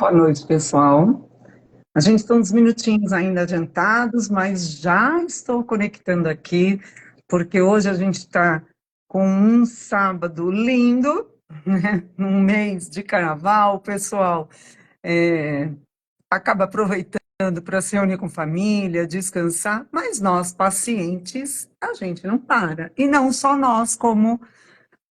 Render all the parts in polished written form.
Boa noite, pessoal. A gente está uns minutinhos ainda adiantados, mas já estou conectando aqui, porque hoje a gente está com um sábado lindo, né? Num mês de carnaval, o pessoal é, acaba aproveitando para se reunir com família, descansar, mas nós, pacientes, a gente não para. E não só nós, como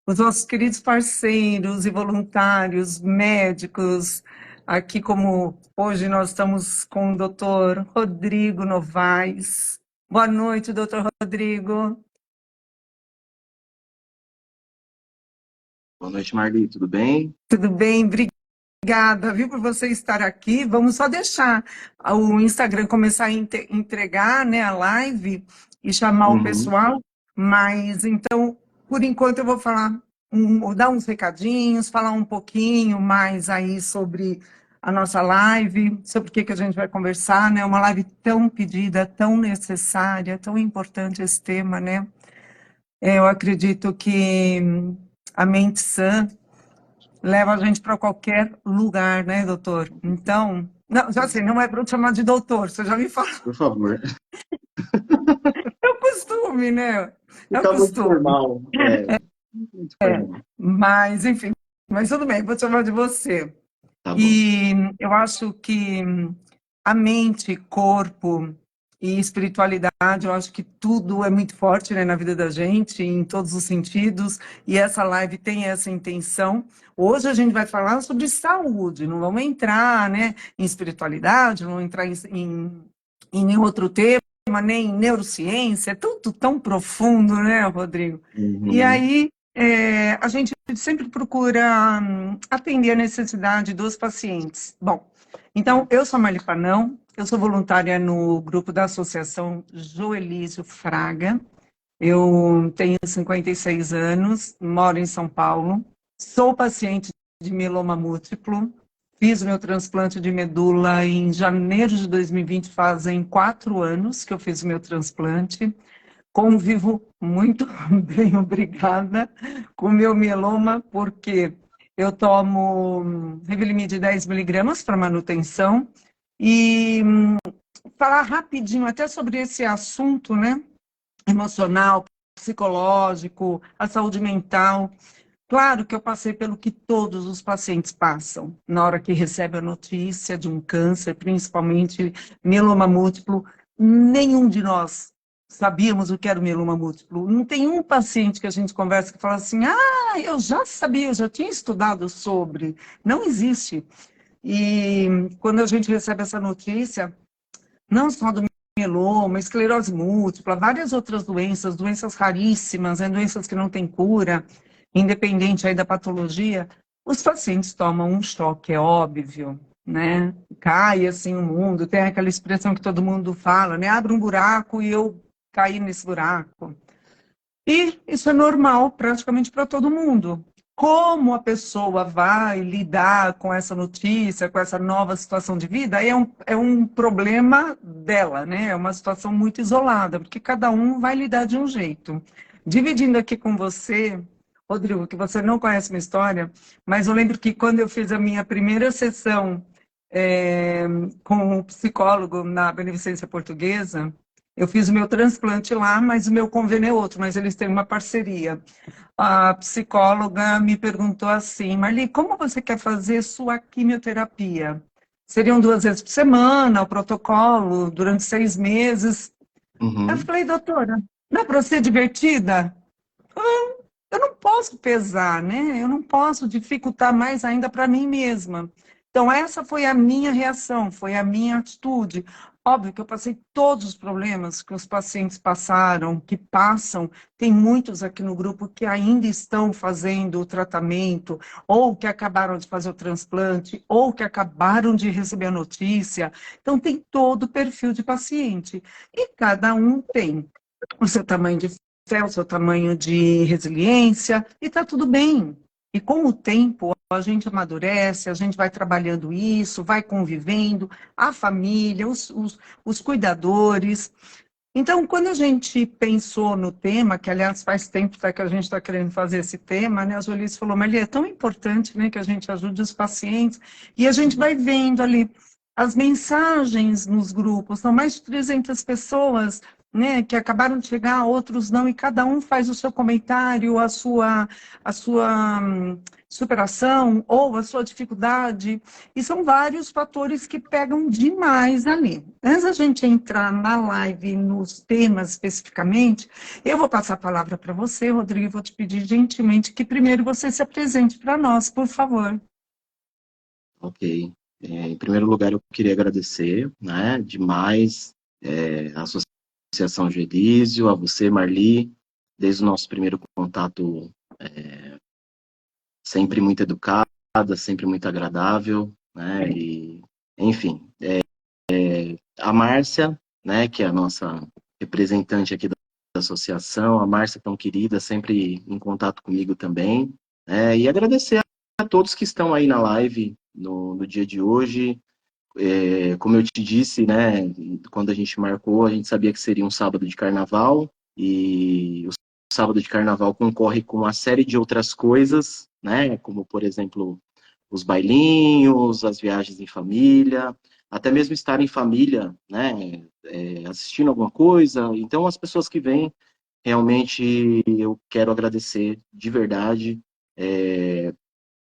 os nossos queridos parceiros e voluntários, médicos, aqui como hoje nós estamos com o doutor Rodrigo Novaes. Boa noite, doutor Rodrigo. Boa noite, Marli, tudo bem? Tudo bem? Obrigada, viu, por você estar aqui. Vamos só deixar o Instagram começar a entregar, né, a live e chamar o Uhum. pessoal, mas então, por enquanto eu vou falar, dar uns recadinhos, falar um pouquinho mais aí sobre a nossa live, sobre o que que a gente vai conversar, né? Uma live tão pedida, tão necessária, tão importante esse tema, né? Eu acredito que a mente sã leva a gente para qualquer lugar, né, doutor? Então, não, já sei, não é para eu te chamar de doutor, você já me falou. Por favor. É o costume, né? É o Fica muito costume. formal. Muito formal. Mas, enfim, mas tudo bem, vou te chamar de você. Tá bom. E eu acho que a mente, corpo e espiritualidade, eu acho que tudo é muito forte, né, na vida da gente, em todos os sentidos, e essa live tem essa intenção. Hoje a gente vai falar sobre saúde, não vamos entrar, né, em espiritualidade, não vamos entrar em nenhum outro tema, nem em neurociência, é tudo tão profundo, né, Rodrigo? E Uhum. aí a gente sempre procura atender a necessidade dos pacientes. Bom, então, eu sou a Marli Panão, eu sou voluntária no grupo da Associação Joelísio Fraga, eu tenho 56 anos, moro em São Paulo, sou paciente de mieloma múltiplo, fiz meu transplante de medula em janeiro de 2020, fazem 4 anos que eu fiz o meu transplante, convivo muito bem, obrigada, com o meu mieloma, porque eu tomo Revlimid de 10 miligramas para manutenção. E falar rapidinho até sobre esse assunto, né? Emocional, psicológico, a saúde mental. Claro que eu passei pelo que todos os pacientes passam na hora que recebe a notícia de um câncer, principalmente mieloma múltiplo. Nenhum de nós sabíamos o que era o mieloma múltiplo. Não tem um paciente que a gente conversa que fala assim: ah, eu já sabia, eu já tinha estudado sobre. Não existe. E quando a gente recebe essa notícia, não só do mieloma, esclerose múltipla, várias outras doenças, doenças raríssimas, né, doenças que não têm cura, independente aí da patologia, os pacientes tomam um choque, é óbvio, né? Cai assim o mundo, tem aquela expressão que todo mundo fala, né? Abre um buraco e eu caí nesse buraco. E isso é normal praticamente para todo mundo. Como a pessoa vai lidar com essa notícia, com essa nova situação de vida, é um problema dela, né? É uma situação muito isolada, porque cada um vai lidar de um jeito. Dividindo aqui com você, Rodrigo, que você não conhece minha história, mas eu lembro que quando eu fiz a minha primeira sessão é, com um psicólogo na Beneficência Portuguesa, eu fiz o meu transplante lá, mas o meu convênio é outro, mas eles têm uma parceria. A psicóloga me perguntou assim: Marli, como você quer fazer sua quimioterapia? Seriam 2 vezes por semana, o protocolo, durante 6 meses. Eu Uhum. falei, doutora, não é para ser divertida? Eu não posso pesar, né? Eu não posso dificultar mais ainda para mim mesma. Então, essa foi a minha reação, foi a minha atitude. Óbvio que eu passei todos os problemas que os pacientes passaram, que passam. Tem muitos aqui no grupo que ainda estão fazendo o tratamento, ou que acabaram de fazer o transplante, ou que acabaram de receber a notícia. Então, tem todo o perfil de paciente. E cada um tem o seu tamanho de fé, o seu tamanho de resiliência, e está tudo bem. E com o tempo, a gente amadurece, a gente vai trabalhando isso, vai convivendo, a família, os cuidadores. Então, quando a gente pensou no tema, que aliás faz tempo que a gente está querendo fazer esse tema, né? A Jolice falou, Marli, é tão importante, né, que a gente ajude os pacientes, e a gente vai vendo ali as mensagens nos grupos, são mais de 300 pessoas, né, que acabaram de chegar, outros não, e cada um faz o seu comentário, a sua superação ou a sua dificuldade, e são vários fatores que pegam demais ali. Antes da gente entrar na live, nos temas especificamente, eu vou passar a palavra para você, Rodrigo, e vou te pedir gentilmente que primeiro você se apresente para nós, por favor. Ok. Em primeiro lugar, eu queria agradecer, né, demais a Associação Gelísio, a você, Marli, desde o nosso primeiro contato, sempre muito educada, sempre muito agradável, né, e, enfim, a Márcia, né, que é a nossa representante aqui da associação, a Márcia tão querida, sempre em contato comigo também, e agradecer a todos que estão aí na live no dia de hoje. Como eu te disse, né, quando a gente marcou, a gente sabia que seria um sábado de carnaval, e o sábado de carnaval concorre com uma série de outras coisas, né, como, por exemplo, os bailinhos, as viagens em família, até mesmo estar em família, né, assistindo alguma coisa. Então, as pessoas que vêm, realmente eu quero agradecer de verdade,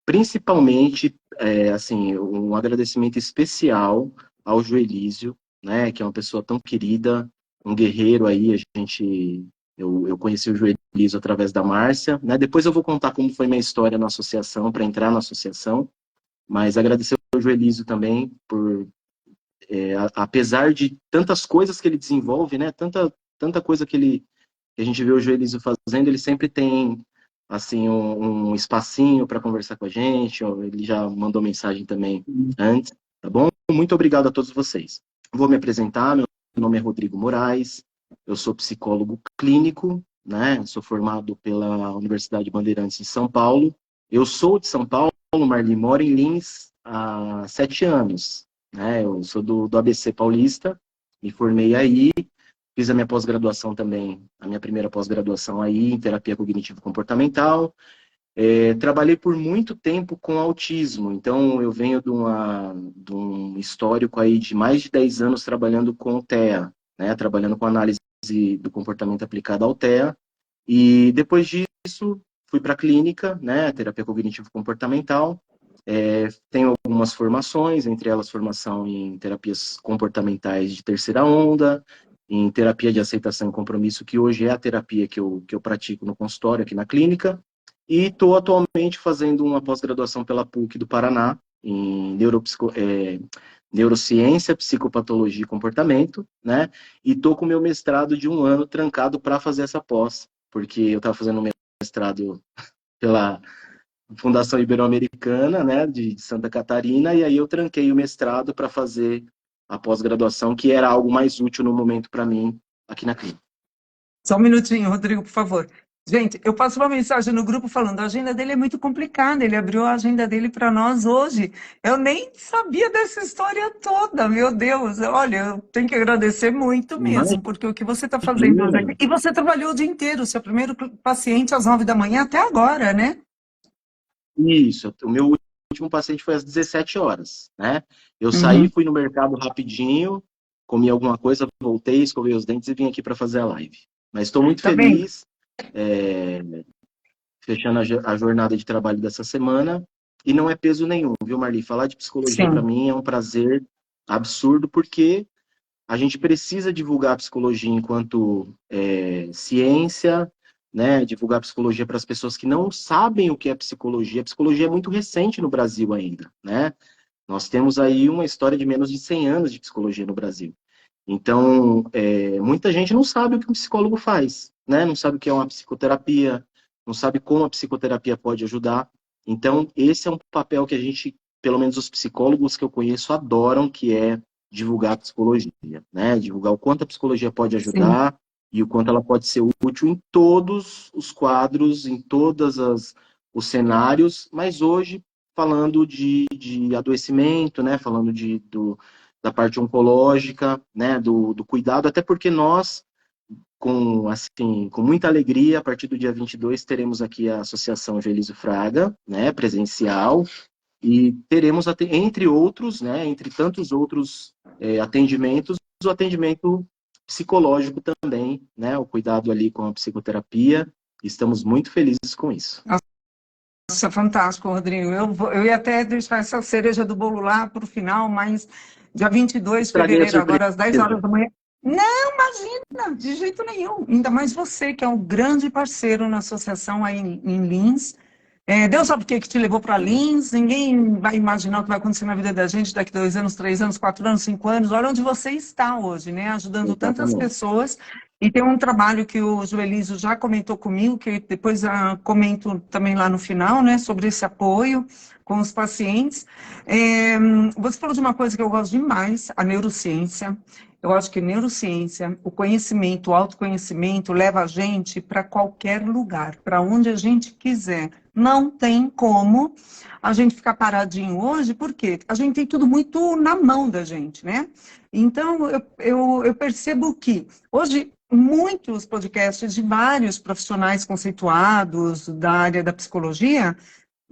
principalmente, assim, um agradecimento especial ao Joelísio, né, que é uma pessoa tão querida, um guerreiro aí, eu conheci o Joelísio através da Márcia, né, depois eu vou contar como foi minha história na associação, para entrar na associação, mas agradecer ao Joelísio também por, apesar de tantas coisas que ele desenvolve, né, tanta coisa que a gente vê o Joelísio fazendo, ele sempre tem, assim, um espacinho para conversar com a gente, ó, ele já mandou mensagem também antes, tá bom? Muito obrigado a todos vocês. Vou me apresentar, meu nome é Rodrigo Moraes, eu sou psicólogo clínico, né, sou formado pela Universidade Bandeirantes de São Paulo, eu sou de São Paulo, Marli, moro em Lins há 7 anos, né, eu sou do ABC Paulista, me formei aí, fiz a minha pós-graduação também, a minha primeira pós-graduação aí em terapia cognitivo-comportamental. Trabalhei por muito tempo com autismo, então eu venho de um histórico aí de mais de 10 anos trabalhando com TEA, né, trabalhando com análise do comportamento aplicada ao TEA, e depois disso fui para a clínica, né, terapia cognitivo-comportamental, tenho algumas formações, entre elas formação em terapias comportamentais de terceira onda, em terapia de aceitação e compromisso, que hoje é a terapia que eu pratico no consultório, aqui na clínica, e estou atualmente fazendo uma pós-graduação pela PUC do Paraná, em neurociência, psicopatologia e comportamento, né? E estou com o meu mestrado de 1 ano trancado para fazer essa pós, porque eu estava fazendo um mestrado pela Fundação Ibero-Americana, né, de Santa Catarina, e aí eu tranquei o mestrado para fazer a pós-graduação, que era algo mais útil no momento para mim aqui na clínica. Só um minutinho, Rodrigo, por favor. Gente, eu passo uma mensagem no grupo falando, a agenda dele é muito complicada, ele abriu a agenda dele para nós hoje. Eu nem sabia dessa história toda, meu Deus. Olha, eu tenho que agradecer muito mesmo, porque o que você está fazendo hoje... E você trabalhou o dia inteiro, seu primeiro paciente às 9 da manhã até agora, né? Isso, o meu último paciente foi às 17 horas, né? Eu saí, Uhum. fui no mercado rapidinho, comi alguma coisa, voltei, escovei os dentes e vim aqui para fazer a live. Mas estou muito Tá bem? feliz, fechando a jornada de trabalho dessa semana, e não é peso nenhum, viu, Marli? Falar de psicologia para Sim. mim é um prazer absurdo, porque a gente precisa divulgar a psicologia enquanto ciência, né? Divulgar a psicologia para as pessoas que não sabem o que é psicologia. A psicologia é muito recente no Brasil ainda, né? Nós temos aí uma história de menos de 100 anos de psicologia no Brasil. Então, muita gente não sabe o que um psicólogo faz, né? Não sabe o que é uma psicoterapia, não sabe como a psicoterapia pode ajudar. Então, esse é um papel que a gente, pelo menos os psicólogos que eu conheço, adoram, que é divulgar a psicologia, né? Divulgar o quanto a psicologia pode Sim. ajudar e o quanto ela pode ser útil em todos os quadros, em todos os cenários, mas hoje falando de adoecimento, né? Falando da parte oncológica, né? Do cuidado, até porque nós com muita alegria, a partir do dia 22, teremos aqui a Associação Joelísio Fraga, né, presencial, e teremos, entre outros, né, entre tantos outros atendimentos, o atendimento psicológico também, né, o cuidado ali com a psicoterapia. Estamos muito felizes com isso. Nossa, fantástico, Rodrigo. Eu ia até deixar essa cereja do bolo lá para o final, mas dia 22 de fevereiro, agora às 10 horas da manhã. Não, imagina, de jeito nenhum. Ainda mais você, que é um grande parceiro na associação aí em Lins. Deus sabe o que te levou para Lins, ninguém vai imaginar o que vai acontecer na vida da gente daqui 2 anos, 3 anos, 4 anos, 5 anos. Olha onde você está hoje, né? Ajudando tantas pessoas. E tem um trabalho que o Joelísio já comentou comigo, que depois comento também lá no final, né? Sobre esse apoio com os pacientes. Você falou de uma coisa que eu gosto demais, a neurociência. Eu acho que neurociência, o conhecimento, o autoconhecimento leva a gente para qualquer lugar, para onde a gente quiser. Não tem como a gente ficar paradinho hoje, porque a gente tem tudo muito na mão da gente, né? Então, eu percebo que hoje muitos podcasts de vários profissionais conceituados da área da psicologia,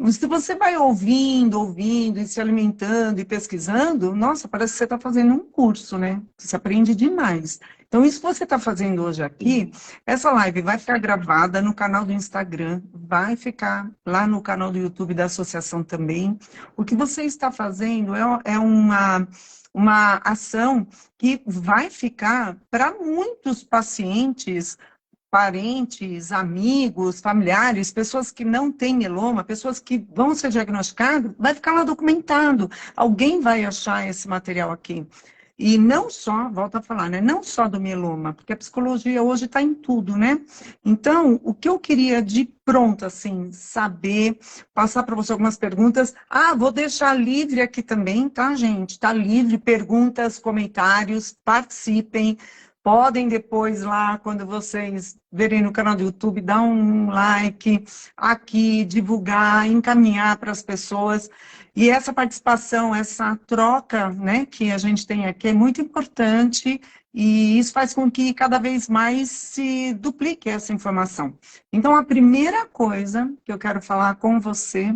se você vai ouvindo e se alimentando e pesquisando, nossa, parece que você está fazendo um curso, né? Você aprende demais. Então, isso que você está fazendo hoje aqui, essa live vai ficar gravada no canal do Instagram, vai ficar lá no canal do YouTube da associação também. O que você está fazendo é uma ação que vai ficar para muitos pacientes, parentes, amigos, familiares, pessoas que não têm mieloma, pessoas que vão ser diagnosticadas, vai ficar lá documentado. Alguém vai achar esse material aqui. E não só, volto a falar, né? Não só do mieloma, porque a psicologia hoje está em tudo, né? Então, o que eu queria de pronto, assim, saber, passar para você algumas perguntas. Vou deixar livre aqui também, tá, gente? Está livre, perguntas, comentários, participem. Podem depois lá, quando vocês verem no canal do YouTube, dar um like aqui, divulgar, encaminhar para as pessoas. E essa participação, essa troca, né, que a gente tem aqui é muito importante e isso faz com que cada vez mais se duplique essa informação. Então, a primeira coisa que eu quero falar com você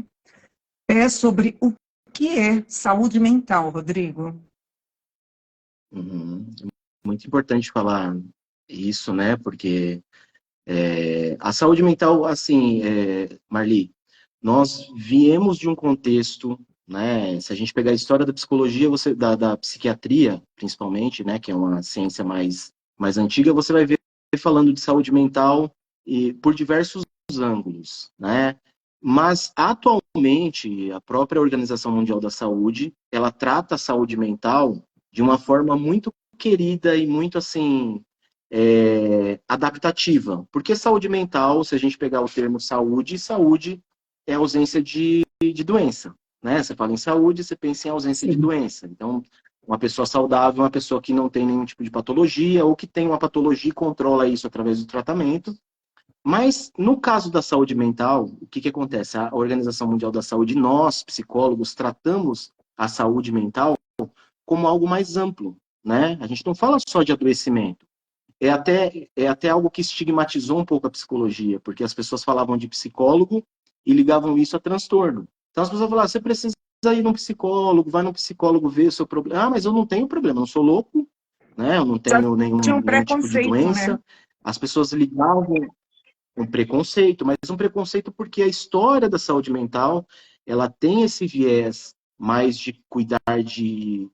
é sobre o que é saúde mental, Rodrigo. Muito importante falar isso, né? Porque a saúde mental, assim, Marli, nós viemos de um contexto, né? Se a gente pegar a história da psicologia, da psiquiatria, principalmente, né? Que é uma ciência mais antiga, você vai ver falando de saúde mental por diversos ângulos, né? Mas, atualmente, a própria Organização Mundial da Saúde, ela trata a saúde mental de uma forma muito querida e muito, assim, adaptativa. Porque saúde mental, se a gente pegar o termo saúde é ausência de doença, né? Você fala em saúde, você pensa em ausência de doença. Então, uma pessoa saudável é uma pessoa que não tem nenhum tipo de patologia ou que tem uma patologia e controla isso através do tratamento. Mas, no caso da saúde mental, o que acontece? A Organização Mundial da Saúde, nós, psicólogos, tratamos a saúde mental como algo mais amplo, né? A gente não fala só de adoecimento. É até algo que estigmatizou um pouco a psicologia, porque as pessoas falavam de psicólogo e ligavam isso a transtorno. Então, as pessoas falavam, você precisa ir num psicólogo, vai num psicólogo ver o seu problema. Mas eu não tenho problema, eu não sou louco, né? Eu não tenho nenhum tipo de doença. Né? As pessoas ligavam um preconceito, mas um preconceito porque a história da saúde mental, ela tem esse viés mais de cuidar de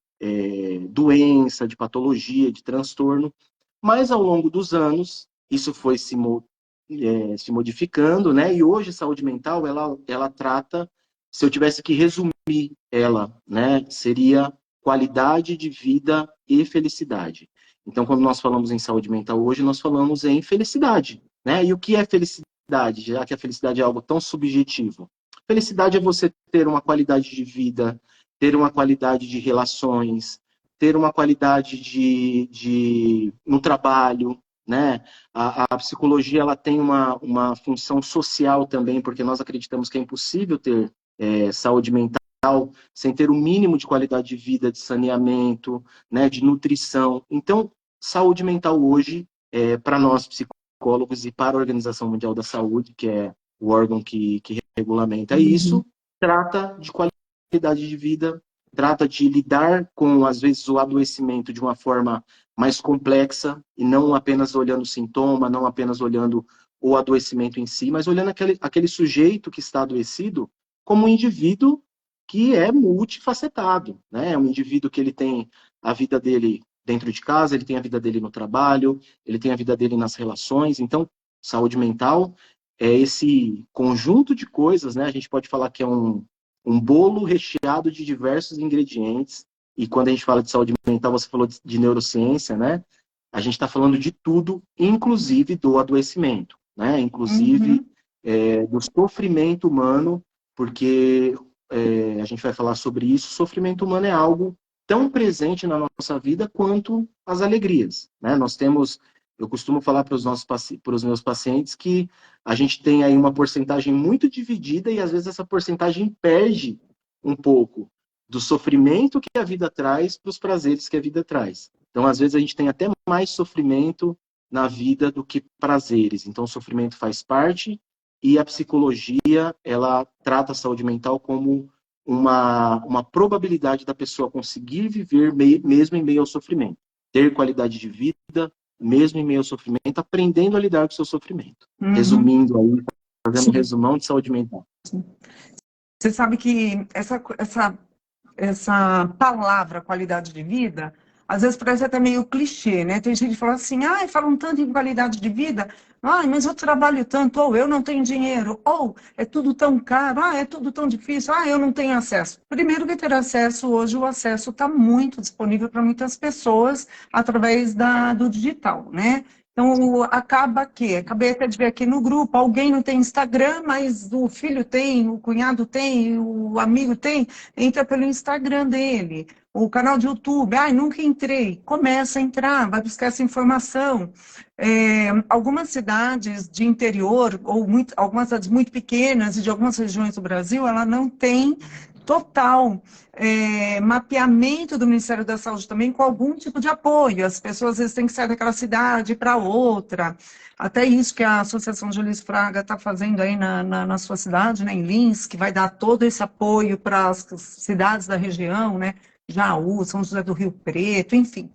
doença, de patologia, de transtorno, mas ao longo dos anos, isso foi se modificando, né? E hoje a saúde mental, ela trata, se eu tivesse que resumir ela, né, seria qualidade de vida e felicidade. Então, quando nós falamos em saúde mental hoje, nós falamos em felicidade, né? E o que é felicidade, já que a felicidade é algo tão subjetivo? Felicidade é você ter uma qualidade de vida, ter uma qualidade de relações, ter uma qualidade no trabalho, né? A psicologia, ela tem uma função social também, porque nós acreditamos que é impossível ter saúde mental sem ter o mínimo de qualidade de vida, de saneamento, né? De nutrição. Então, saúde mental hoje para nós psicólogos e para a Organização Mundial da Saúde, que é o órgão que regulamenta isso, trata de qualidade de vida, trata de lidar com, às vezes, o adoecimento de uma forma mais complexa, e não apenas olhando o sintoma, não apenas olhando o adoecimento em si, mas olhando aquele sujeito que está adoecido como um indivíduo que é multifacetado, né? É um indivíduo que ele tem a vida dele dentro de casa, ele tem a vida dele no trabalho, ele tem a vida dele nas relações. Então, saúde mental é esse conjunto de coisas, né? A gente pode falar que é um bolo recheado de diversos ingredientes. E quando a gente fala de saúde mental, você falou de neurociência, né? A gente está falando de tudo, inclusive do adoecimento, né? Inclusive do sofrimento humano, porque a gente vai falar sobre isso. O sofrimento humano é algo tão presente na nossa vida quanto as alegrias, né? Nós temos, eu costumo falar para os meus pacientes que a gente tem aí uma porcentagem muito dividida e às vezes essa porcentagem perde um pouco do sofrimento que a vida traz para os prazeres que a vida traz. Então, às vezes, a gente tem até mais sofrimento na vida do que prazeres. Então, o sofrimento faz parte e a psicologia, ela trata a saúde mental como uma probabilidade da pessoa conseguir viver mesmo em meio ao sofrimento. Ter qualidade de vida, mesmo em meio ao sofrimento, aprendendo a lidar com o seu sofrimento. Resumindo aí, fazendo um resumão de saúde mental. Você sabe que essa palavra qualidade de vida, às vezes parece até meio clichê, né? Tem gente que fala assim, ai, falam tanto em qualidade de vida, ai, mas eu trabalho tanto, ou eu não tenho dinheiro, ou é tudo tão caro, é tudo tão difícil, eu não tenho acesso. Primeiro que ter acesso, hoje o acesso está muito disponível para muitas pessoas através do digital, né? Então, acabei até de ver aqui no grupo, alguém não tem Instagram, mas o filho tem, o cunhado tem, o amigo tem, entra pelo Instagram dele, o canal de YouTube, nunca entrei, começa a entrar, vai buscar essa informação. Algumas cidades de interior, ou algumas cidades muito pequenas e de algumas regiões do Brasil, ela não tem total mapeamento do Ministério da Saúde também com algum tipo de apoio. As pessoas às vezes têm que sair daquela cidade para outra. Até isso que a Associação Julius Fraga está fazendo aí na sua cidade, né, em Lins, que vai dar todo esse apoio para as cidades da região, né, Jaú, São José do Rio Preto, enfim.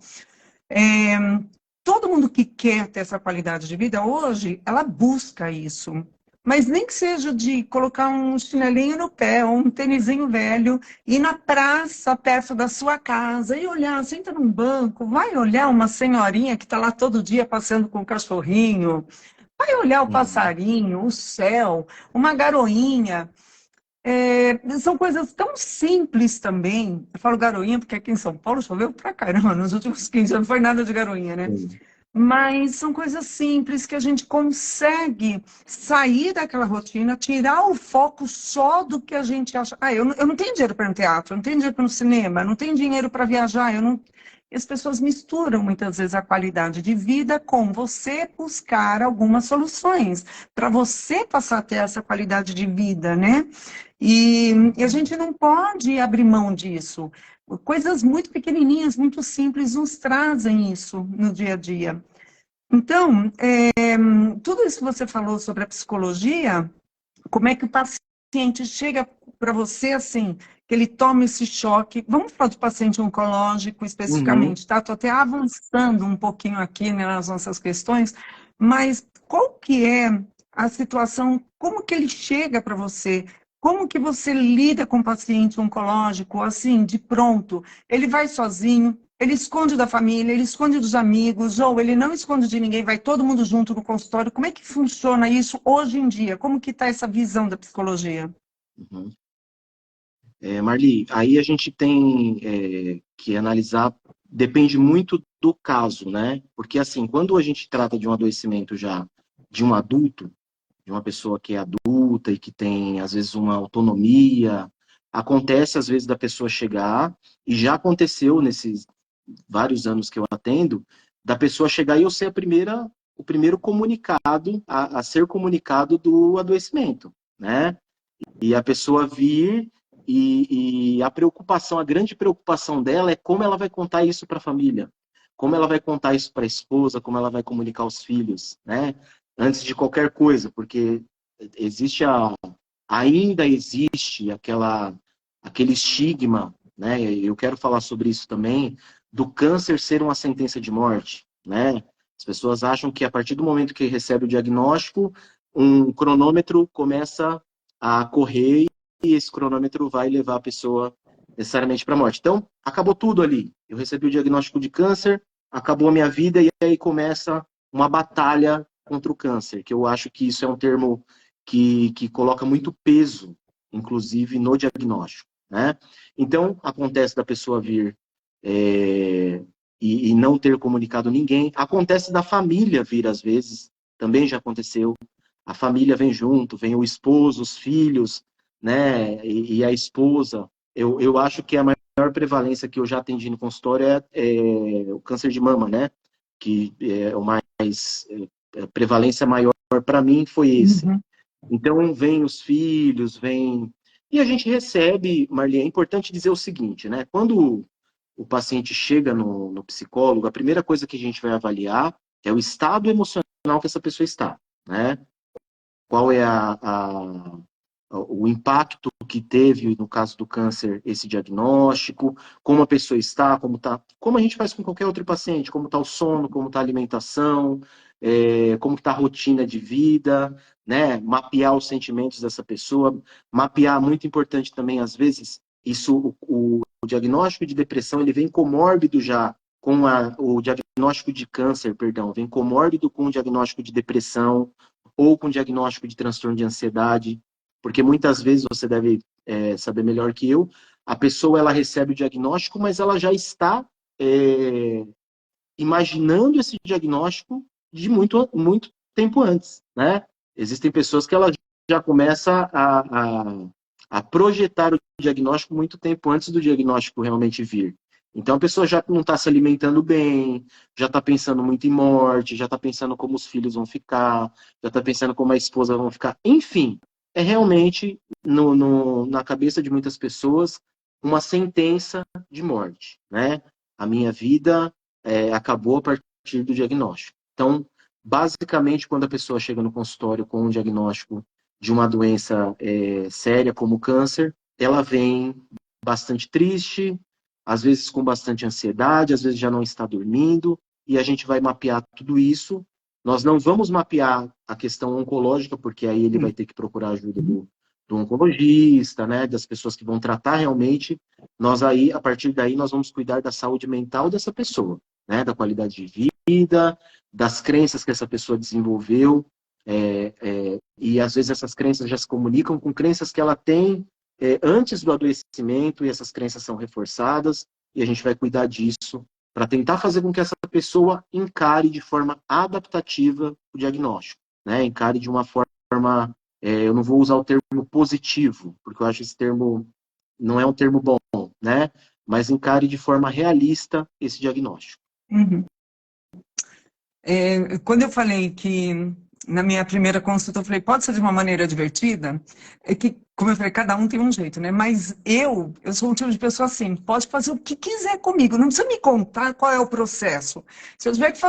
Todo mundo que quer ter essa qualidade de vida hoje, ela busca isso. Mas nem que seja de colocar um chinelinho no pé, ou um tênisinho velho, ir na praça perto da sua casa e olhar, senta num banco, vai olhar uma senhorinha que está lá todo dia passeando com o cachorrinho, vai olhar o passarinho, o céu, uma garoinha. São coisas tão simples também. Eu falo garoinha porque aqui em São Paulo choveu pra caramba, nos últimos 15 anos não foi nada de garoinha, né? Mas são coisas simples que a gente consegue sair daquela rotina, tirar o foco só do que a gente acha. Eu não tenho dinheiro para ir no teatro, eu não tenho dinheiro para ir no cinema, eu não tenho dinheiro para viajar, eu não... As pessoas misturam muitas vezes a qualidade de vida com você buscar algumas soluções para você passar a ter essa qualidade de vida, né? E a gente não pode abrir mão disso. Coisas muito pequenininhas, muito simples, nos trazem isso no dia a dia. Então, tudo isso que você falou sobre a psicologia, como é que o paciente chega para você, assim, que ele toma esse choque. Vamos falar do paciente oncológico especificamente, tá? Estou até avançando um pouquinho aqui, né, nas nossas questões, mas qual que é a situação, como que ele chega para você? Como que você lida com o paciente oncológico, assim, de pronto? Ele vai sozinho, ele esconde da família, ele esconde dos amigos, ou ele não esconde de ninguém, vai todo mundo junto no consultório. Como é que funciona isso hoje em dia? Como que está essa visão da psicologia? Marli, aí a gente tem que analisar, depende muito do caso, né? Porque, assim, quando a gente trata de um adoecimento já de um adulto, de uma pessoa que é adulta e que tem, às vezes, uma autonomia, acontece, às vezes, da pessoa chegar, e já aconteceu nesses vários anos que eu atendo, da pessoa chegar e eu ser o primeiro comunicado, a ser comunicado do adoecimento, né? E a pessoa vir e a preocupação, a grande preocupação dela é como ela vai contar isso para a família. como ela vai contar isso para a esposa, como ela vai comunicar aos filhos, né? Antes de qualquer coisa, porque existe ainda existe aquele estigma, né? Eu quero falar sobre isso também, do câncer ser uma sentença de morte, né? As pessoas acham que a partir do momento que recebe o diagnóstico, um cronômetro começa a correr e esse cronômetro vai levar a pessoa necessariamente para a morte. Então, acabou tudo ali. Eu recebi o diagnóstico de câncer, acabou a minha vida e aí começa uma batalha contra o câncer, que eu acho que isso é um termo que coloca muito peso, inclusive, no diagnóstico, né? Então, acontece da pessoa vir e não ter comunicado ninguém. Acontece da família vir, às vezes, também já aconteceu. A família vem junto, vem o esposo, os filhos, né? E a esposa. Eu acho que a maior prevalência que eu já atendi no consultório é o câncer de mama, né? Que é o mais... A prevalência maior para mim foi esse. Uhum. Então, vem os filhos, vem... E a gente recebe, Marli, é importante dizer o seguinte, né? Quando o paciente chega no psicólogo, a primeira coisa que a gente vai avaliar é o estado emocional que essa pessoa está, né? Qual é o impacto que teve, no caso do câncer, esse diagnóstico, como a pessoa está, como a gente faz com qualquer outro paciente, como está o sono, como está a alimentação, como está a rotina de vida, né? Mapear os sentimentos dessa pessoa, mapear, muito importante também, às vezes, isso, o diagnóstico de depressão, ele vem comórbido já com o diagnóstico de câncer, perdão, vem comórbido com o diagnóstico de depressão ou com o diagnóstico de transtorno de ansiedade, porque muitas vezes você deve saber melhor que eu, a pessoa ela recebe o diagnóstico, mas ela já está imaginando esse diagnóstico de muito, muito tempo antes, né? Existem pessoas que ela já começa a projetar o diagnóstico muito tempo antes do diagnóstico realmente vir. Então a pessoa já não está se alimentando bem, já está pensando muito em morte, já está pensando como os filhos vão ficar, já está pensando como a esposa vão ficar. Enfim, é realmente, na cabeça de muitas pessoas, uma sentença de morte, né? A minha vida acabou a partir do diagnóstico. Então, basicamente, quando a pessoa chega no consultório com um diagnóstico de uma doença séria como câncer, ela vem bastante triste, às vezes com bastante ansiedade, às vezes já não está dormindo, e a gente vai mapear tudo isso. Nós não vamos mapear a questão oncológica, porque aí ele vai ter que procurar ajuda do oncologista, né, das pessoas que vão tratar realmente. Nós aí, a partir daí, nós vamos cuidar da saúde mental dessa pessoa, né, da qualidade de vida, das crenças que essa pessoa desenvolveu, e às vezes essas crenças já se comunicam com crenças que ela tem antes do adoecimento, e essas crenças são reforçadas, e a gente vai cuidar disso para tentar fazer com que essa pessoa encare de forma adaptativa o diagnóstico, né? Encare de uma forma, eu não vou usar o termo positivo, porque eu acho esse termo não é um termo bom, né? Mas encare de forma realista esse diagnóstico. Uhum. Quando eu falei que na minha primeira consulta eu falei, pode ser de uma maneira divertida, é que, como eu falei, cada um tem um jeito, né? Mas eu sou um tipo de pessoa assim, pode fazer o que quiser comigo, não precisa me contar qual é o processo. Se eu tiver que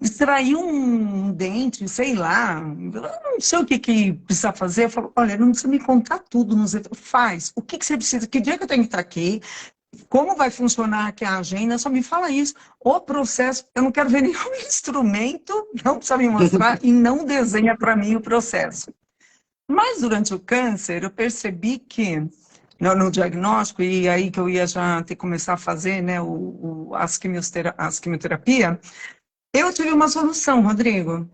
extrair um dente, sei lá, eu não sei o que precisa fazer, eu falo, olha, não precisa me contar tudo, faz, o que você precisa, que dia que eu tenho que estar aqui, como vai funcionar aqui a agenda, só me fala isso. O processo, eu não quero ver nenhum instrumento, não precisa me mostrar e não desenha para mim o processo. Mas durante o câncer, eu percebi que, no diagnóstico, e aí que eu ia já ter que começar a fazer, né, as quimioterapia, eu tive uma solução, Rodrigo.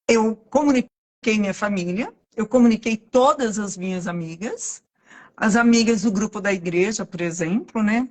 Eu comuniquei minha família, eu comuniquei todas as minhas amigas, as amigas do grupo da igreja, por exemplo, né?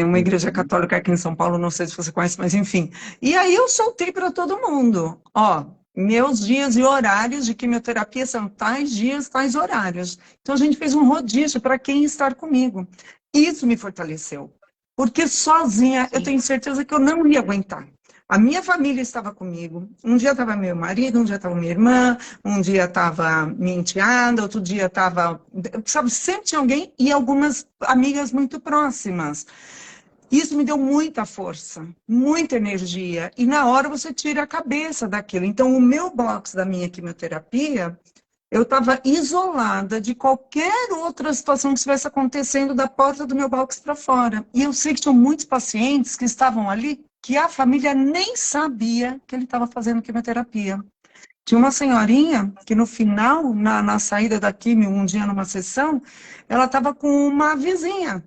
Uma igreja católica aqui em São Paulo, não sei se você conhece, mas enfim. E aí eu soltei para todo mundo. Ó, meus dias e horários de quimioterapia são tais dias, tais horários. Então a gente fez um rodízio para quem estar comigo. Isso me fortaleceu. Porque sozinha eu tenho certeza que eu não ia aguentar. A minha família estava comigo. Um dia estava meu marido, um dia estava minha irmã, um dia estava minha enteada, outro dia estava... Sabe, sempre tinha alguém e algumas amigas muito próximas. Isso me deu muita força, muita energia. E na hora você tira a cabeça daquilo. Então, o meu box da minha quimioterapia, eu estava isolada de qualquer outra situação que estivesse acontecendo da porta do meu box para fora. E eu sei que tinham muitos pacientes que estavam ali que a família nem sabia que ele estava fazendo quimioterapia. Tinha uma senhorinha que no final, na saída da quimio, um dia numa sessão, ela estava com uma vizinha.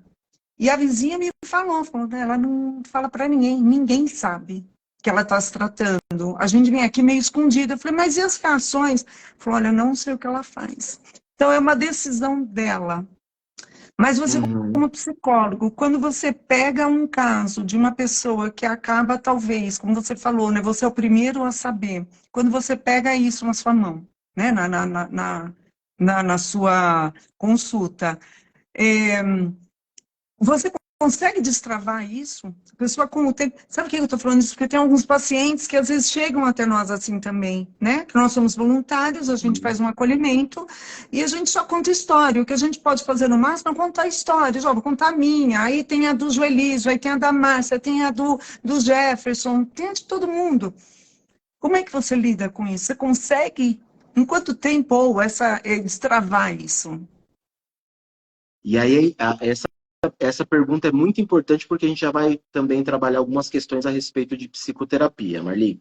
E a vizinha me falou, "Né, ela não fala para ninguém, ninguém sabe que ela está se tratando. A gente vem aqui meio escondida." Eu falei, mas e as reações? Falou, olha, eu não sei o que ela faz. Então, é uma decisão dela. Mas você, Uhum. como psicólogo, quando você pega um caso de uma pessoa que acaba, talvez, como você falou, né, você é o primeiro a saber, quando você pega isso na sua mão, né, na sua consulta, é, você consegue destravar isso? A pessoa com o tempo... Sabe por que eu estou falando isso? Porque tem alguns pacientes que às vezes chegam até nós assim também, né? Que nós somos voluntários, a gente faz um acolhimento e a gente só conta história. O que a gente pode fazer no máximo é contar histórias. Ó, vou contar a minha, aí tem a do Joelísio, aí tem a da Márcia, tem a do Jefferson, tem a de todo mundo. Como é que você lida com isso? Você consegue, em quanto tempo, ou destravar isso? E aí, essa pergunta é muito importante porque a gente já vai também trabalhar algumas questões a respeito de psicoterapia, Marli.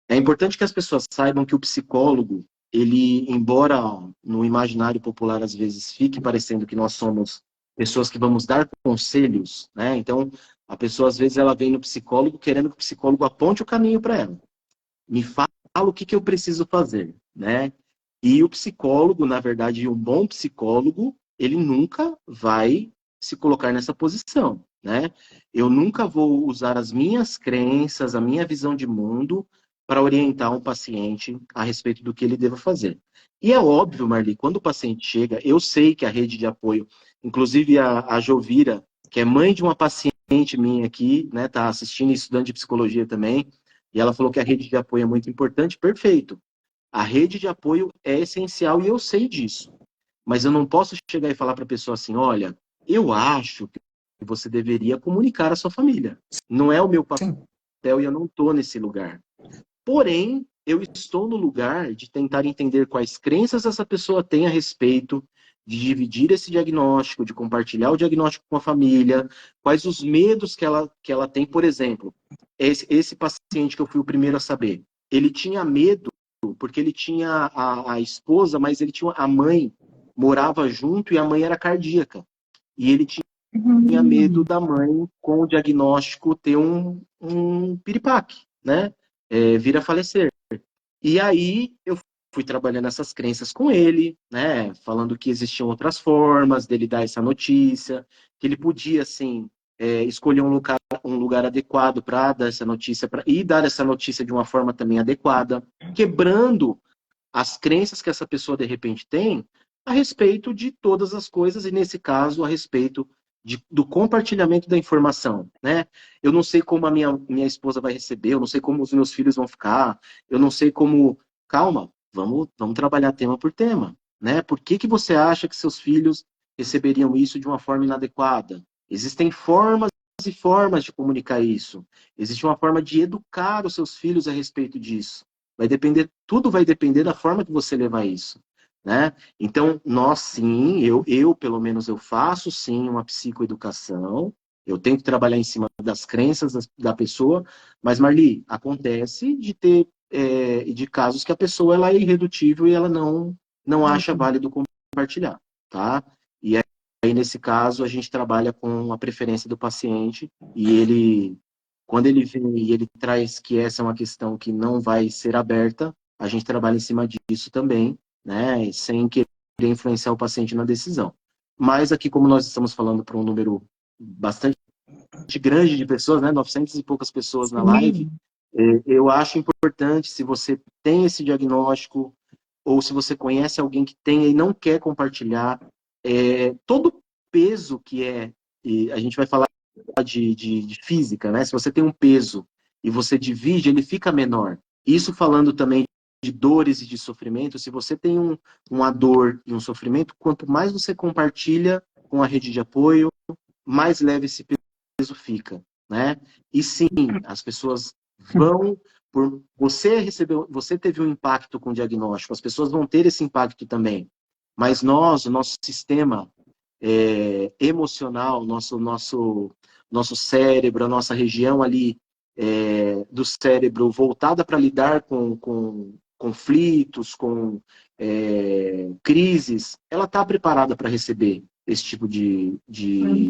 É importante que as pessoas saibam que o psicólogo, ele, embora no imaginário popular às vezes fique parecendo que nós somos pessoas que vamos dar conselhos, né? Então, a pessoa às vezes ela vem no psicólogo querendo que o psicólogo aponte o caminho para ela. Me fala o que eu preciso fazer, né? E o psicólogo, na verdade, um bom psicólogo, ele nunca vai se colocar nessa posição, né? Eu nunca vou usar as minhas crenças, a minha visão de mundo para orientar um paciente a respeito do que ele deva fazer. E é óbvio, Marli, quando o paciente chega, eu sei que a rede de apoio, inclusive a Jovira, que é mãe de uma paciente minha aqui, né, tá assistindo e estudante de psicologia também, e ela falou que a rede de apoio é muito importante, perfeito. A rede de apoio é essencial e eu sei disso. Mas eu não posso chegar e falar para a pessoa assim, olha, eu acho que você deveria comunicar à sua família. Não é o meu Sim. papel e eu não estou nesse lugar. Porém, eu estou no lugar de tentar entender quais crenças essa pessoa tem a respeito de dividir esse diagnóstico, de compartilhar o diagnóstico com a família, quais os medos que ela tem. Por exemplo, esse paciente que eu fui o primeiro a saber, ele tinha medo porque ele tinha a esposa, mas ele tinha a mãe, morava junto e a mãe era cardíaca. E ele tinha medo Uhum. da mãe com o diagnóstico ter um piripaque, né? Vir a falecer. E aí eu fui trabalhando essas crenças com ele, né? Falando que existiam outras formas dele dar essa notícia, que ele podia, assim, escolher um lugar adequado para dar essa notícia e dar essa notícia de uma forma também adequada, quebrando as crenças que essa pessoa de repente tem a respeito de todas as coisas, e nesse caso, a respeito do compartilhamento da informação, né? Eu não sei como a minha esposa vai receber, eu não sei como os meus filhos vão ficar, eu não sei como... Calma, vamos trabalhar tema por tema, né? Por que você acha que seus filhos receberiam isso de uma forma inadequada? Existem formas e formas de comunicar isso. Existe uma forma de educar os seus filhos a respeito disso. Vai depender, tudo vai depender da forma que você levar isso, né? Então, nós sim, eu pelo menos eu faço sim uma psicoeducação, eu tento trabalhar em cima das crenças da pessoa, mas Marli, acontece de ter de casos que a pessoa ela é irredutível e ela não acha válido compartilhar, tá? E aí nesse caso a gente trabalha com a preferência do paciente e ele quando ele vem e ele traz que essa é uma questão que não vai ser aberta, a gente trabalha em cima disso também, né? Sem querer influenciar o paciente na decisão. Mas aqui, como nós estamos falando para um número bastante grande de pessoas, né? 900 e poucas pessoas na live, Sim. eu acho importante, se você tem esse diagnóstico, ou se você conhece alguém que tem e não quer compartilhar, todo o peso que e a gente vai falar de física, né? Se você tem um peso e você divide, ele fica menor. Isso falando também de dores e de sofrimento, se você tem uma dor e um sofrimento, quanto mais você compartilha com a rede de apoio, mais leve esse peso fica, né? E sim, as pessoas vão, por você teve um impacto com o diagnóstico, as pessoas vão ter esse impacto também. Mas nós, o nosso sistema emocional, nosso cérebro, a nossa região ali do cérebro voltada para lidar com conflitos, com crises, ela está preparada para receber esse tipo de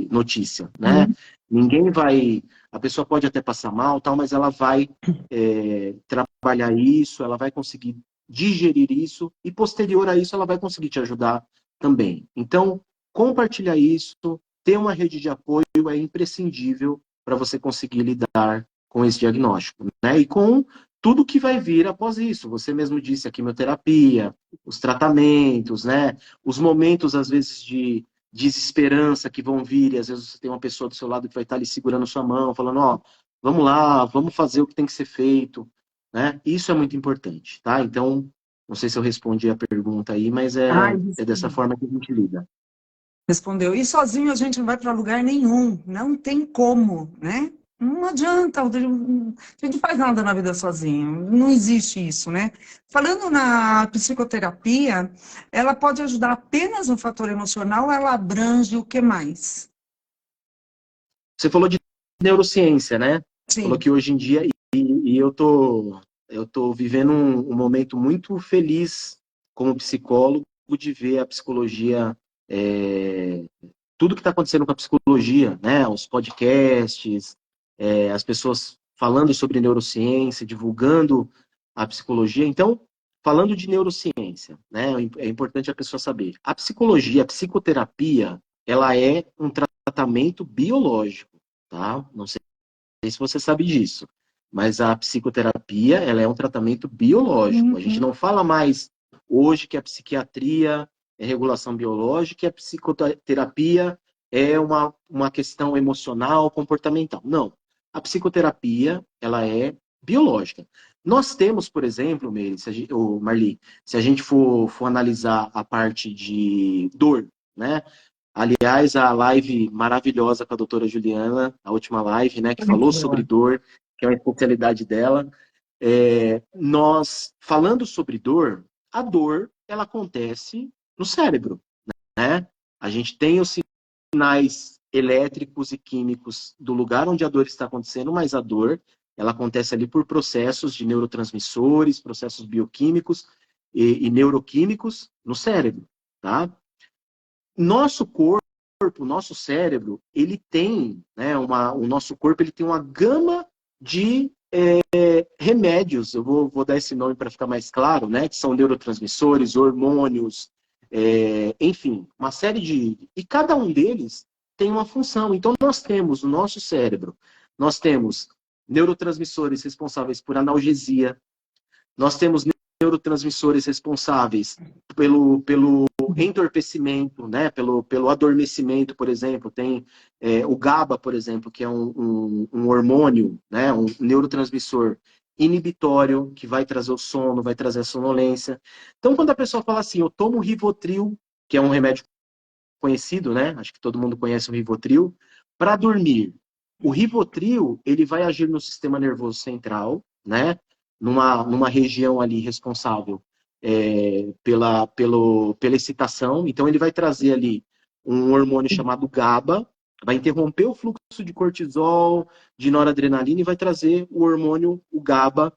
notícia, né? Ninguém vai, a pessoa pode até passar mal, tal, mas ela vai trabalhar isso, ela vai conseguir digerir isso e posterior a isso ela vai conseguir te ajudar também. Então, compartilhar isso, ter uma rede de apoio é imprescindível para você conseguir lidar com esse diagnóstico, né? E com tudo que vai vir após isso. Você mesmo disse a quimioterapia, os tratamentos, né? Os momentos, às vezes, de desesperança que vão vir, e às vezes você tem uma pessoa do seu lado que vai estar ali segurando sua mão, falando, ó, vamos lá, vamos fazer o que tem que ser feito, né? Isso é muito importante, tá? Então, não sei se eu respondi a pergunta aí, mas Ai, é dessa forma que a gente lida. respondeu. E sozinho a gente não vai para lugar nenhum, não tem como, né? Não adianta, a gente não faz nada na vida sozinho, não existe isso, né? Falando na psicoterapia, ela pode ajudar apenas no fator emocional, ela abrange o que mais? Você falou de neurociência, né? Falou Sim. que hoje em dia, e eu tô vivendo um momento muito feliz como psicólogo de ver a psicologia, tudo que está acontecendo com a psicologia, né? Os podcasts, as pessoas falando sobre neurociência, divulgando a psicologia. Então, falando de neurociência, né? É importante a pessoa saber. A psicologia, a psicoterapia, ela é um tratamento biológico, tá? Não sei se você sabe disso, mas a psicoterapia, ela é um tratamento biológico. A gente Uhum. não fala mais hoje que a psiquiatria é regulação biológica e a psicoterapia é uma questão emocional, comportamental. Não. A psicoterapia, ela é biológica. Nós temos, por exemplo, Meire, Marli, se a gente for analisar a parte de dor, né? Aliás, a live maravilhosa com a doutora Juliana, a última live, né, que falou Muito sobre boa. dor, que é uma especialidade dela. Nós, falando sobre dor, a dor, ela acontece no cérebro, né? A gente tem os sinais elétricos e químicos do lugar onde a dor está acontecendo, mas a dor, ela acontece ali por processos de neurotransmissores, processos bioquímicos e neuroquímicos no cérebro, tá? Nosso corpo, o nosso cérebro, ele tem, né, o nosso corpo ele tem uma gama de remédios, eu vou dar esse nome para ficar mais claro, né, que são neurotransmissores, hormônios, enfim, uma série de... E cada um deles tem uma função. Então, nós temos no nosso cérebro, nós temos neurotransmissores responsáveis por analgesia, nós temos neurotransmissores responsáveis pelo entorpecimento, né? pelo adormecimento, por exemplo. Tem o GABA, por exemplo, que é um hormônio, né? Um neurotransmissor inibitório, que vai trazer o sono, vai trazer a sonolência. Então, quando a pessoa fala assim, eu tomo Rivotril, que é um remédio conhecido, né? Acho que todo mundo conhece o Rivotril, para dormir. O Rivotril, ele vai agir no sistema nervoso central, né? Numa região ali responsável pela excitação. Então, ele vai trazer ali um hormônio chamado GABA, vai interromper o fluxo de cortisol, de noradrenalina e vai trazer o hormônio, o GABA,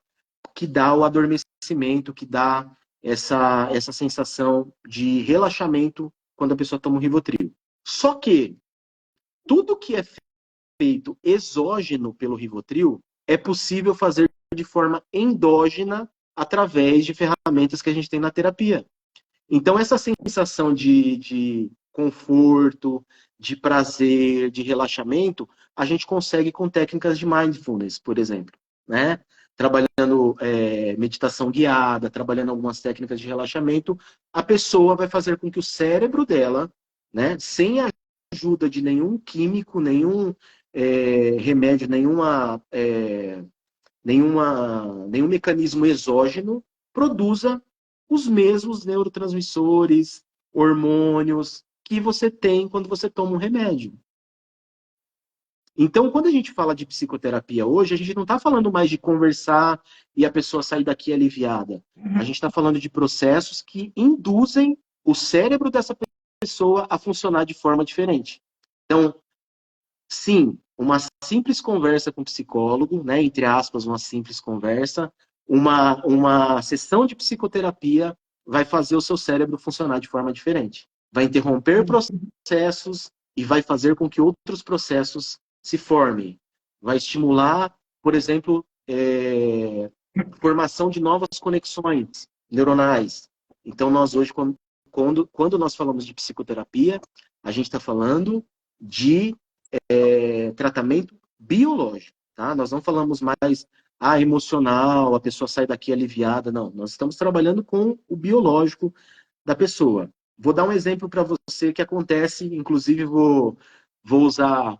que dá o adormecimento, que dá essa sensação de relaxamento quando a pessoa toma um Rivotril. Só que tudo que é feito exógeno pelo Rivotril é possível fazer de forma endógena através de ferramentas que a gente tem na terapia. Então, essa sensação de conforto, de prazer, de relaxamento, a gente consegue com técnicas de mindfulness, por exemplo, né? Trabalhando meditação guiada, trabalhando algumas técnicas de relaxamento, a pessoa vai fazer com que o cérebro dela, né, sem a ajuda de nenhum químico, nenhum remédio, nenhum mecanismo exógeno, produza os mesmos neurotransmissores, hormônios que você tem quando você toma um remédio. Então, quando a gente fala de psicoterapia hoje, a gente não está falando mais de conversar e a pessoa sair daqui aliviada. A gente está falando de processos que induzem o cérebro dessa pessoa a funcionar de forma diferente. Então, sim, uma simples conversa com o psicólogo, né, entre aspas, uma simples conversa, uma sessão de psicoterapia vai fazer o seu cérebro funcionar de forma diferente. Vai interromper processos e vai fazer com que outros processos se formem. Vai estimular, por exemplo, formação de novas conexões neuronais. Então, nós hoje, quando nós falamos de psicoterapia, a gente está falando de tratamento biológico, tá? Nós não falamos mais emocional, a pessoa sai daqui aliviada, não. Nós estamos trabalhando com o biológico da pessoa. Vou dar um exemplo para você que acontece, inclusive vou usar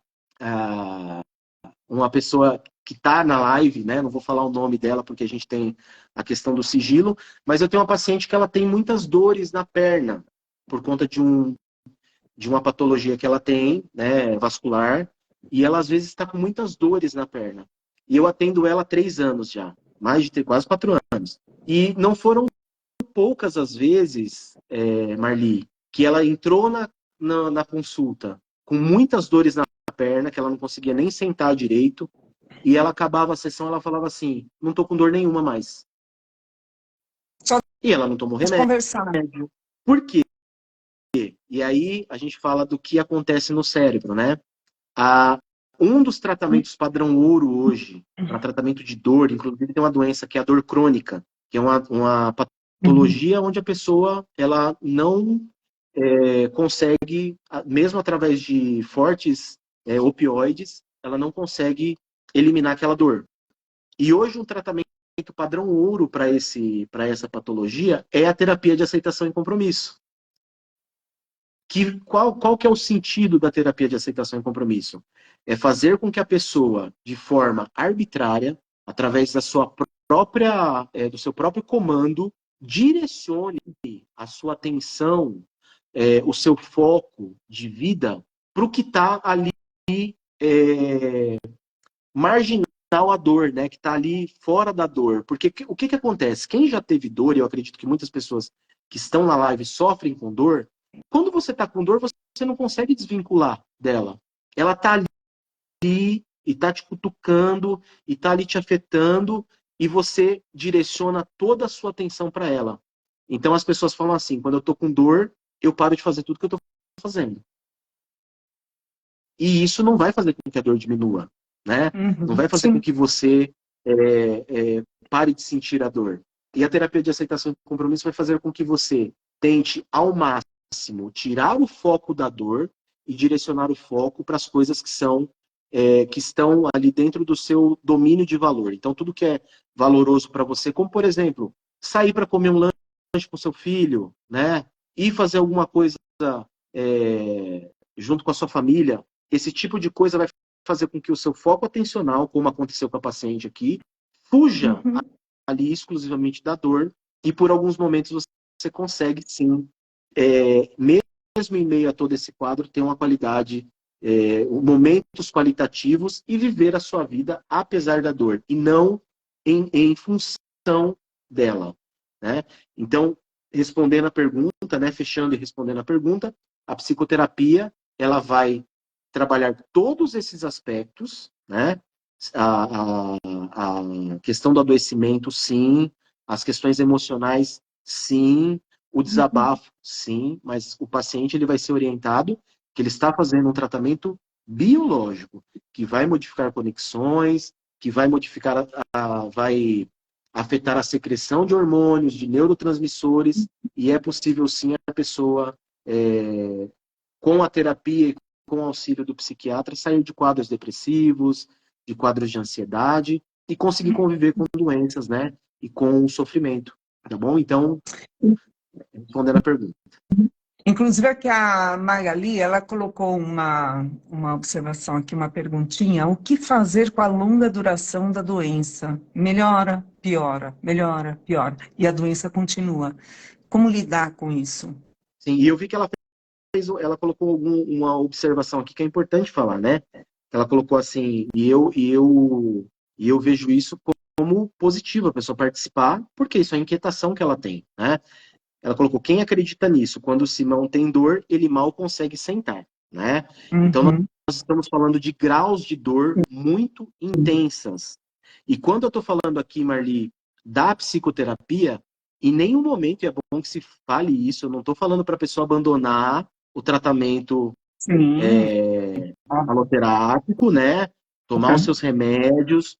uma pessoa que está na live, né? Não vou falar o nome dela porque a gente tem a questão do sigilo, mas eu tenho uma paciente que ela tem muitas dores na perna por conta de uma patologia que ela tem, né, vascular, e ela às vezes está com muitas dores na perna. E eu atendo ela há 3 anos já, mais de quase 4 anos. E não foram poucas as vezes, Marli, que ela entrou na consulta com muitas dores na perna, que ela não conseguia nem sentar direito, e ela acabava a sessão, ela falava assim, não tô com dor nenhuma mais. Só E ela não tomou remédio. conversar. Por quê? E aí a gente fala do que acontece no cérebro, né? Um dos tratamentos padrão ouro hoje, para tratamento de dor, inclusive tem uma doença que é a dor crônica, que é uma patologia onde a pessoa ela não consegue, mesmo através de fortes opioides, ela não consegue eliminar aquela dor. E hoje um tratamento padrão ouro para essa patologia é a terapia de aceitação e compromisso. Qual que é o sentido da terapia de aceitação e compromisso? É fazer com que a pessoa, de forma arbitrária, através da sua do seu próprio comando, direcione a sua atenção, o seu foco de vida para o que está ali marginal à dor, né? Que está ali fora da dor. Porque o que acontece? Quem já teve dor, e eu acredito que muitas pessoas que estão na live sofrem com dor, quando você está com dor, você não consegue desvincular dela. Ela está ali e está te cutucando, e está ali te afetando, e você direciona toda a sua atenção para ela. Então as pessoas falam assim, quando eu estou com dor, eu paro de fazer tudo que eu estou fazendo. E isso não vai fazer com que a dor diminua, né? Não vai fazer com que você pare de sentir a dor. E a terapia de aceitação e compromisso vai fazer com que você tente ao máximo tirar o foco da dor e direcionar o foco para as coisas que estão ali dentro do seu domínio de valor. Então, tudo que é valoroso para você, como, por exemplo, sair para comer um lanche com seu filho, né? Ir fazer alguma coisa junto com a sua família, esse tipo de coisa vai fazer com que o seu foco atencional, como aconteceu com a paciente aqui, fuja ali exclusivamente da dor e por alguns momentos você consegue, sim, mesmo em meio a todo esse quadro, ter uma qualidade, momentos qualitativos e viver a sua vida apesar da dor e não em função dela, né? Então, respondendo a pergunta, né, fechando e respondendo a pergunta, a psicoterapia, ela vai trabalhar todos esses aspectos, né? A questão do adoecimento, sim. As questões emocionais, sim. O desabafo, sim. Mas o paciente ele vai ser orientado que ele está fazendo um tratamento biológico, que vai modificar conexões, que vai modificar, vai afetar a secreção de hormônios, de neurotransmissores, e é possível, sim, a pessoa, com a terapia e com o auxílio do psiquiatra, sair de quadros depressivos, de quadros de ansiedade e conseguir conviver com doenças, né? E com o sofrimento, tá bom? Então, respondendo a pergunta. Inclusive aqui a Magali, ela colocou uma observação aqui, uma perguntinha. O que fazer com a longa duração da doença? Melhora, piora, melhora, piora. E a doença continua. Como lidar com isso? Sim, e eu vi que ela colocou uma observação aqui que é importante falar, né? ela colocou assim, e eu vejo isso como positivo, a pessoa participar, porque isso é a inquietação que ela tem, né? Ela colocou, quem acredita nisso? Quando o Simão tem dor, ele mal consegue sentar, né? Então, nós Uhum. estamos falando de graus de dor muito intensas. E quando eu estou falando aqui, Marli, da psicoterapia, em nenhum momento, e é bom que se fale isso, eu não estou falando para a pessoa abandonar o tratamento Sim. aloterápico, né? Tomar os seus remédios,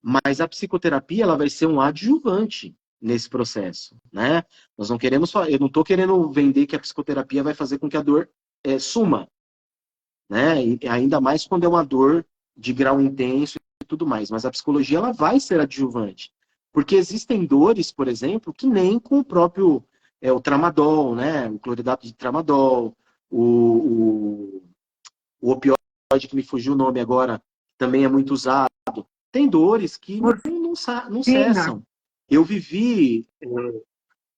mas a psicoterapia ela vai ser um adjuvante nesse processo, né? Nós não queremos só, eu não estou querendo vender que a psicoterapia vai fazer com que a dor suma, né? E ainda mais quando é uma dor de grau intenso e tudo mais. Mas a psicologia ela vai ser adjuvante, porque existem dores, por exemplo, que nem com o próprio o tramadol, né? O cloridato de tramadol, o opioide que me fugiu o nome agora, também é muito usado. Tem dores que não Morfina. cessam. Eu vivi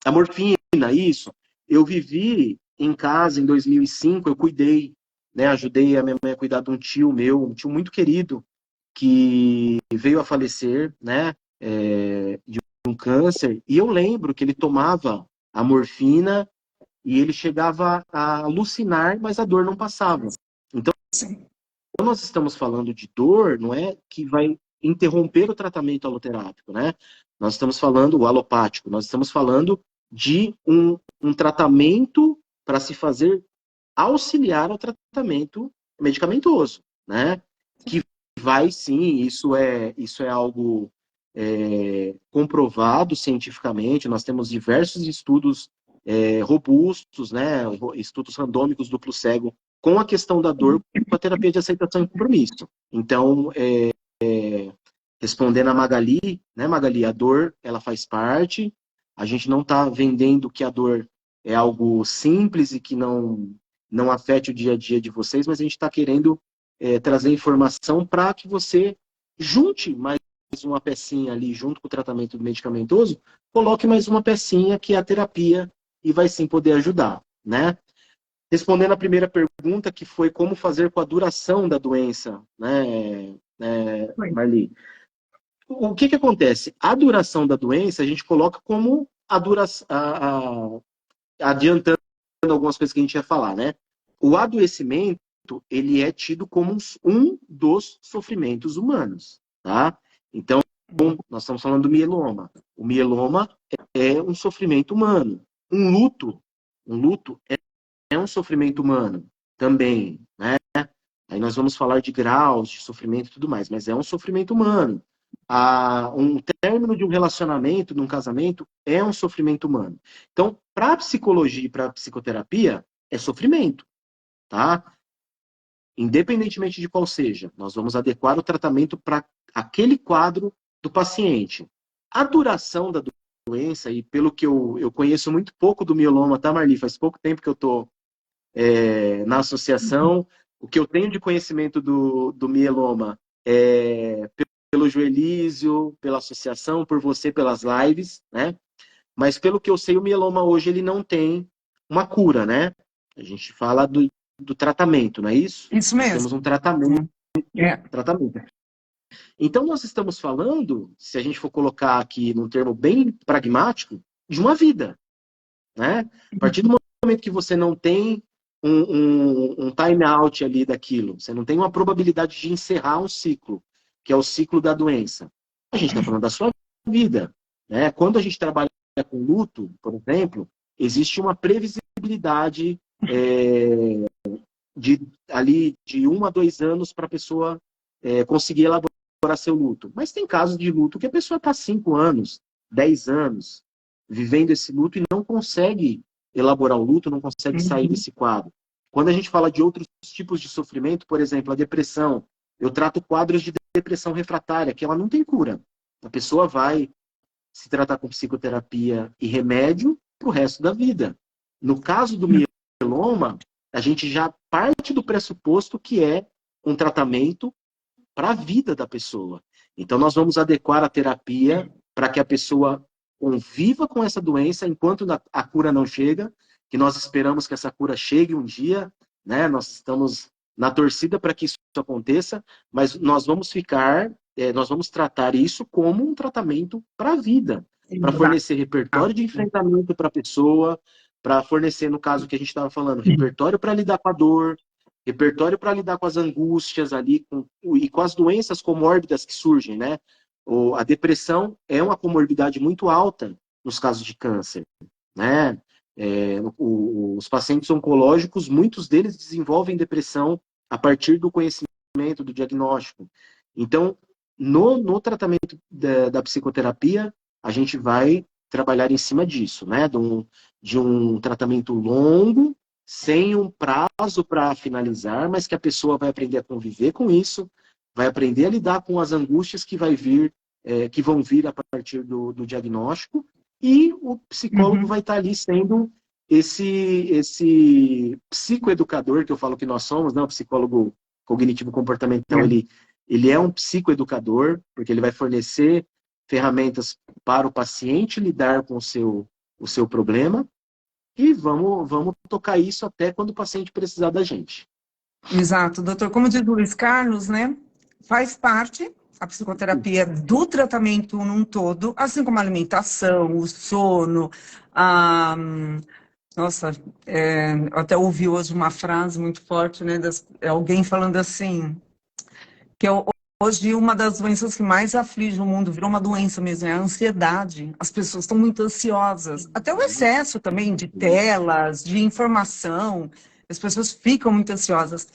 a morfina, isso. Eu vivi em casa em 2005, eu cuidei, né, ajudei a minha mãe a cuidar de um tio meu, um tio muito querido, que veio a falecer, né, de um câncer, e eu lembro que ele tomava a morfina e ele chegava a alucinar, mas a dor não passava. Então, Sim. quando nós estamos falando de dor, não é que vai interromper o tratamento aloterápico, né? Nós estamos falando, o alopático, nós estamos falando de um tratamento para se fazer auxiliar ao tratamento medicamentoso, né? Que vai sim, isso é algo comprovado cientificamente, nós temos diversos estudos robustos, né? Estudos randômicos duplo cego com a questão da dor com a terapia de aceitação e compromisso. Então, respondendo a Magali, né, Magali, a dor, ela faz parte, a gente não está vendendo que a dor é algo simples e que não afete o dia a dia de vocês, mas a gente está querendo trazer informação para que você junte mais uma pecinha ali junto com o tratamento medicamentoso, coloque mais uma pecinha que é a terapia e vai sim poder ajudar, né? Respondendo a primeira pergunta, que foi como fazer com a duração da doença, né, Foi. Marli? O que acontece? A duração da doença a gente coloca como a duração, adiantando algumas coisas que a gente ia falar, né? O adoecimento, ele é tido como um dos sofrimentos humanos, tá? Então, nós estamos falando do mieloma. O mieloma é um sofrimento humano. Um luto é um sofrimento humano também, né? Aí nós vamos falar de graus de sofrimento e tudo mais, mas é um sofrimento humano. Um término de um relacionamento, de um casamento, é um sofrimento humano. Então, para a psicologia e para a psicoterapia, é sofrimento, tá? Independentemente de qual seja, nós vamos adequar o tratamento para aquele quadro do paciente. A duração da doença, e pelo que eu conheço muito pouco do mieloma, tá, Marli? Faz pouco tempo que eu estou na associação. O que eu tenho de conhecimento do mieloma é pelo Joelísio, pela associação, por você, pelas lives, né? Mas pelo que eu sei, o mieloma hoje ele não tem uma cura, né? A gente fala do tratamento, não é isso? Isso Nós temos mesmo. um tratamento. É. tratamento. Então, nós estamos falando, se a gente for colocar aqui num termo bem pragmático, de uma vida, né? A partir do momento que você não tem um time out ali daquilo, você não tem uma probabilidade de encerrar um ciclo, que é o ciclo da doença. A gente está falando da sua vida, né? Quando a gente trabalha com luto, por exemplo, existe uma previsibilidade de 1 a 2 anos para a pessoa conseguir elaborar seu luto. Mas tem casos de luto que a pessoa está 5 anos, 10 anos, vivendo esse luto e não consegue elaborar o luto, não consegue sair desse quadro. Quando a gente fala de outros tipos de sofrimento, por exemplo, a depressão, eu trato quadros de depressão refratária, que ela não tem cura. A pessoa vai se tratar com psicoterapia e remédio para o resto da vida. No caso do mieloma, a gente já parte do pressuposto que é um tratamento para a vida da pessoa. Então, nós vamos adequar a terapia para que a pessoa conviva com essa doença enquanto a cura não chega, que nós esperamos que essa cura chegue um dia, né? Nós estamos na torcida para que isso aconteça, mas nós vamos nós vamos tratar isso como um tratamento para a vida, para fornecer repertório de enfrentamento para a pessoa, para fornecer, no caso que a gente estava falando, repertório para lidar com a dor, repertório para lidar com as angústias ali e com as doenças comórbidas que surgem, né? A depressão é uma comorbidade muito alta nos casos de câncer, né? Os pacientes oncológicos, muitos deles desenvolvem depressão a partir do conhecimento, do diagnóstico. Então, no tratamento da psicoterapia, a gente vai trabalhar em cima disso, né? De um tratamento longo, sem um prazo para finalizar, mas que a pessoa vai aprender a conviver com isso, vai aprender a lidar com as angústias que que vão vir a partir do diagnóstico, e o psicólogo vai estar ali sendo esse psicoeducador que eu falo que nós somos, né? O psicólogo cognitivo comportamental, ele é um psicoeducador, porque ele vai fornecer ferramentas para o paciente lidar com o seu problema, e vamos tocar isso até quando o paciente precisar da gente. Exato, doutor. Como diz o Luiz Carlos, né? Faz parte a psicoterapia do tratamento num todo, assim como a alimentação, o sono, nossa, eu até ouvi hoje uma frase muito forte, né? Alguém falando assim, que hoje uma das doenças que mais aflige o mundo, virou uma doença mesmo, é a ansiedade. As pessoas estão muito ansiosas. Até o excesso também de telas, de informação, as pessoas ficam muito ansiosas.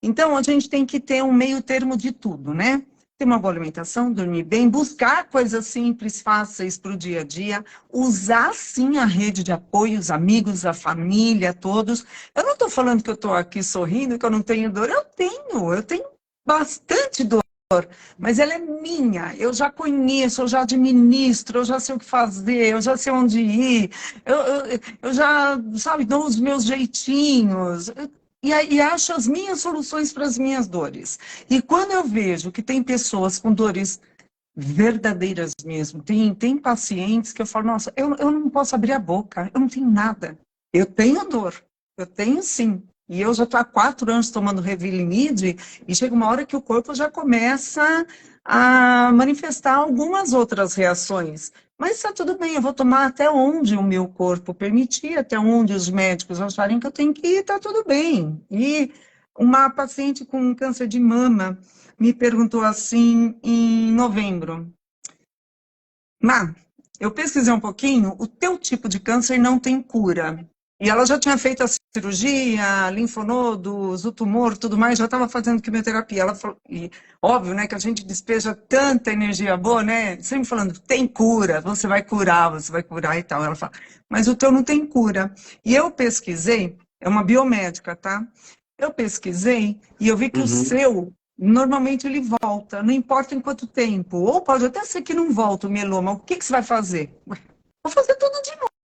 Então, a gente tem que ter um meio termo de tudo, né? Ter uma boa alimentação, dormir bem, buscar coisas simples, fáceis para o dia a dia, usar sim a rede de apoio, os amigos, a família, todos. Eu não estou falando que eu estou aqui sorrindo, que eu não tenho dor. Eu tenho bastante dor, mas ela é minha. Eu já conheço, eu já administro, eu já sei o que fazer, eu já sei onde ir, eu já, sabe, dou os meus jeitinhos. E acho as minhas soluções para as minhas dores. E quando eu vejo que tem pessoas com dores verdadeiras mesmo, tem pacientes que eu falo, nossa, eu não posso abrir a boca, eu não tenho nada. Eu tenho dor, eu tenho sim. E eu já estou há 4 anos tomando Revlimid, e chega uma hora que o corpo já começa a manifestar algumas outras reações. Mas está tudo bem, eu vou tomar até onde o meu corpo permitir, até onde os médicos acharem que eu tenho que ir, está tudo bem. E uma paciente com câncer de mama me perguntou assim em novembro: eu pesquisei um pouquinho, o teu tipo de câncer não tem cura. E ela já tinha feito a cirurgia, linfonodos, o tumor, tudo mais, já estava fazendo quimioterapia. Ela falou, e óbvio, né, que a gente despeja tanta energia boa, né, sempre falando, tem cura, você vai curar e tal. Ela fala, mas o teu não tem cura. E eu pesquisei, é uma biomédica, tá? Eu pesquisei e eu vi que o seu, normalmente ele volta, não importa em quanto tempo. Ou pode até ser que não volta o mieloma. O que você vai fazer? Vou fazer tudo de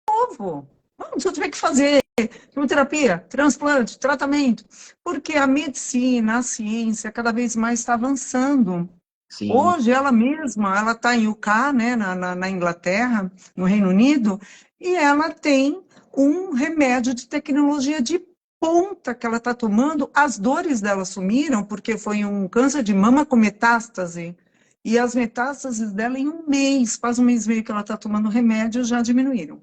novo. Vamos, eu tiver que fazer quimioterapia, transplante, tratamento. Porque a medicina, a ciência, cada vez mais está avançando. Sim. Hoje, ela mesma, ela está em UK, né, na Inglaterra, no Reino Unido, e ela tem um remédio de tecnologia de ponta que ela está tomando. As dores dela sumiram, porque foi um câncer de mama com metástase. E as metástases dela, em um mês, quase um mês e meio que ela está tomando remédio, já diminuíram.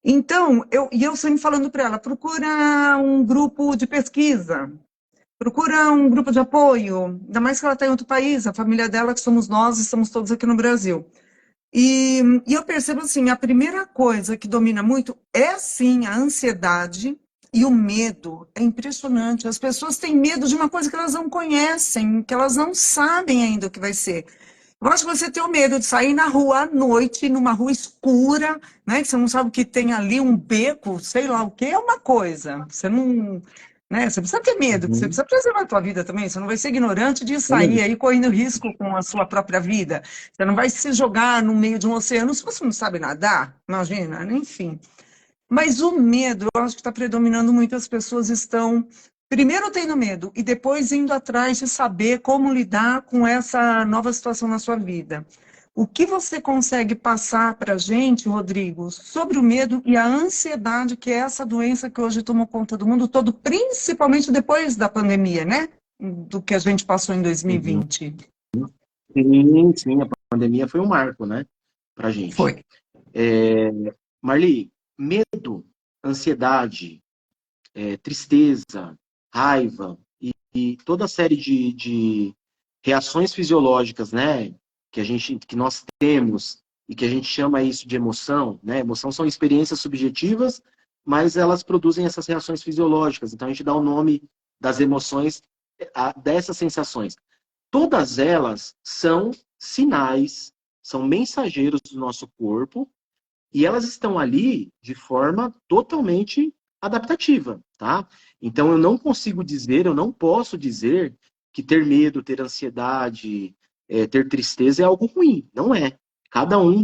Então, eu sempre falando para ela, procura um grupo de pesquisa, procura um grupo de apoio, ainda mais que ela está em outro país, a família dela, que somos nós, estamos todos aqui no Brasil. E eu percebo assim, a primeira coisa que domina muito é sim a ansiedade e o medo. É impressionante, as pessoas têm medo de uma coisa que elas não conhecem, que elas não sabem ainda o que vai ser. Eu acho que você tem o medo de sair na rua à noite, numa rua escura, né? Que você não sabe o que tem ali, um beco, sei lá o que, é uma coisa. Você não, né? Você precisa ter medo, você precisa preservar a tua vida também. Você não vai ser ignorante de sair aí correndo risco com a sua própria vida. Você não vai se jogar no meio de um oceano se você não sabe nadar, imagina, enfim. Mas o medo, eu acho que está predominando muito, as pessoas estão primeiro tendo medo e depois indo atrás de saber como lidar com essa nova situação na sua vida. O que você consegue passar para a gente, Rodrigo, sobre o medo e a ansiedade, que é essa doença que hoje tomou conta do mundo todo, principalmente depois da pandemia, né? do que a gente passou em Uhum. 2020. Sim, a pandemia foi um marco, né, pra gente. Foi. Marli, medo, ansiedade, tristeza, raiva e toda a série de reações fisiológicas, né, que nós temos e que a gente chama isso de emoção, né? Emoção são experiências subjetivas, mas elas produzem essas reações fisiológicas. Então a gente dá o nome das emoções dessas sensações. Todas elas são sinais, são mensageiros do nosso corpo e elas estão ali de forma totalmente adaptativa, tá? Então eu não consigo dizer, eu não posso dizer que ter medo, ter ansiedade, ter tristeza é algo ruim. Não é. Cada uma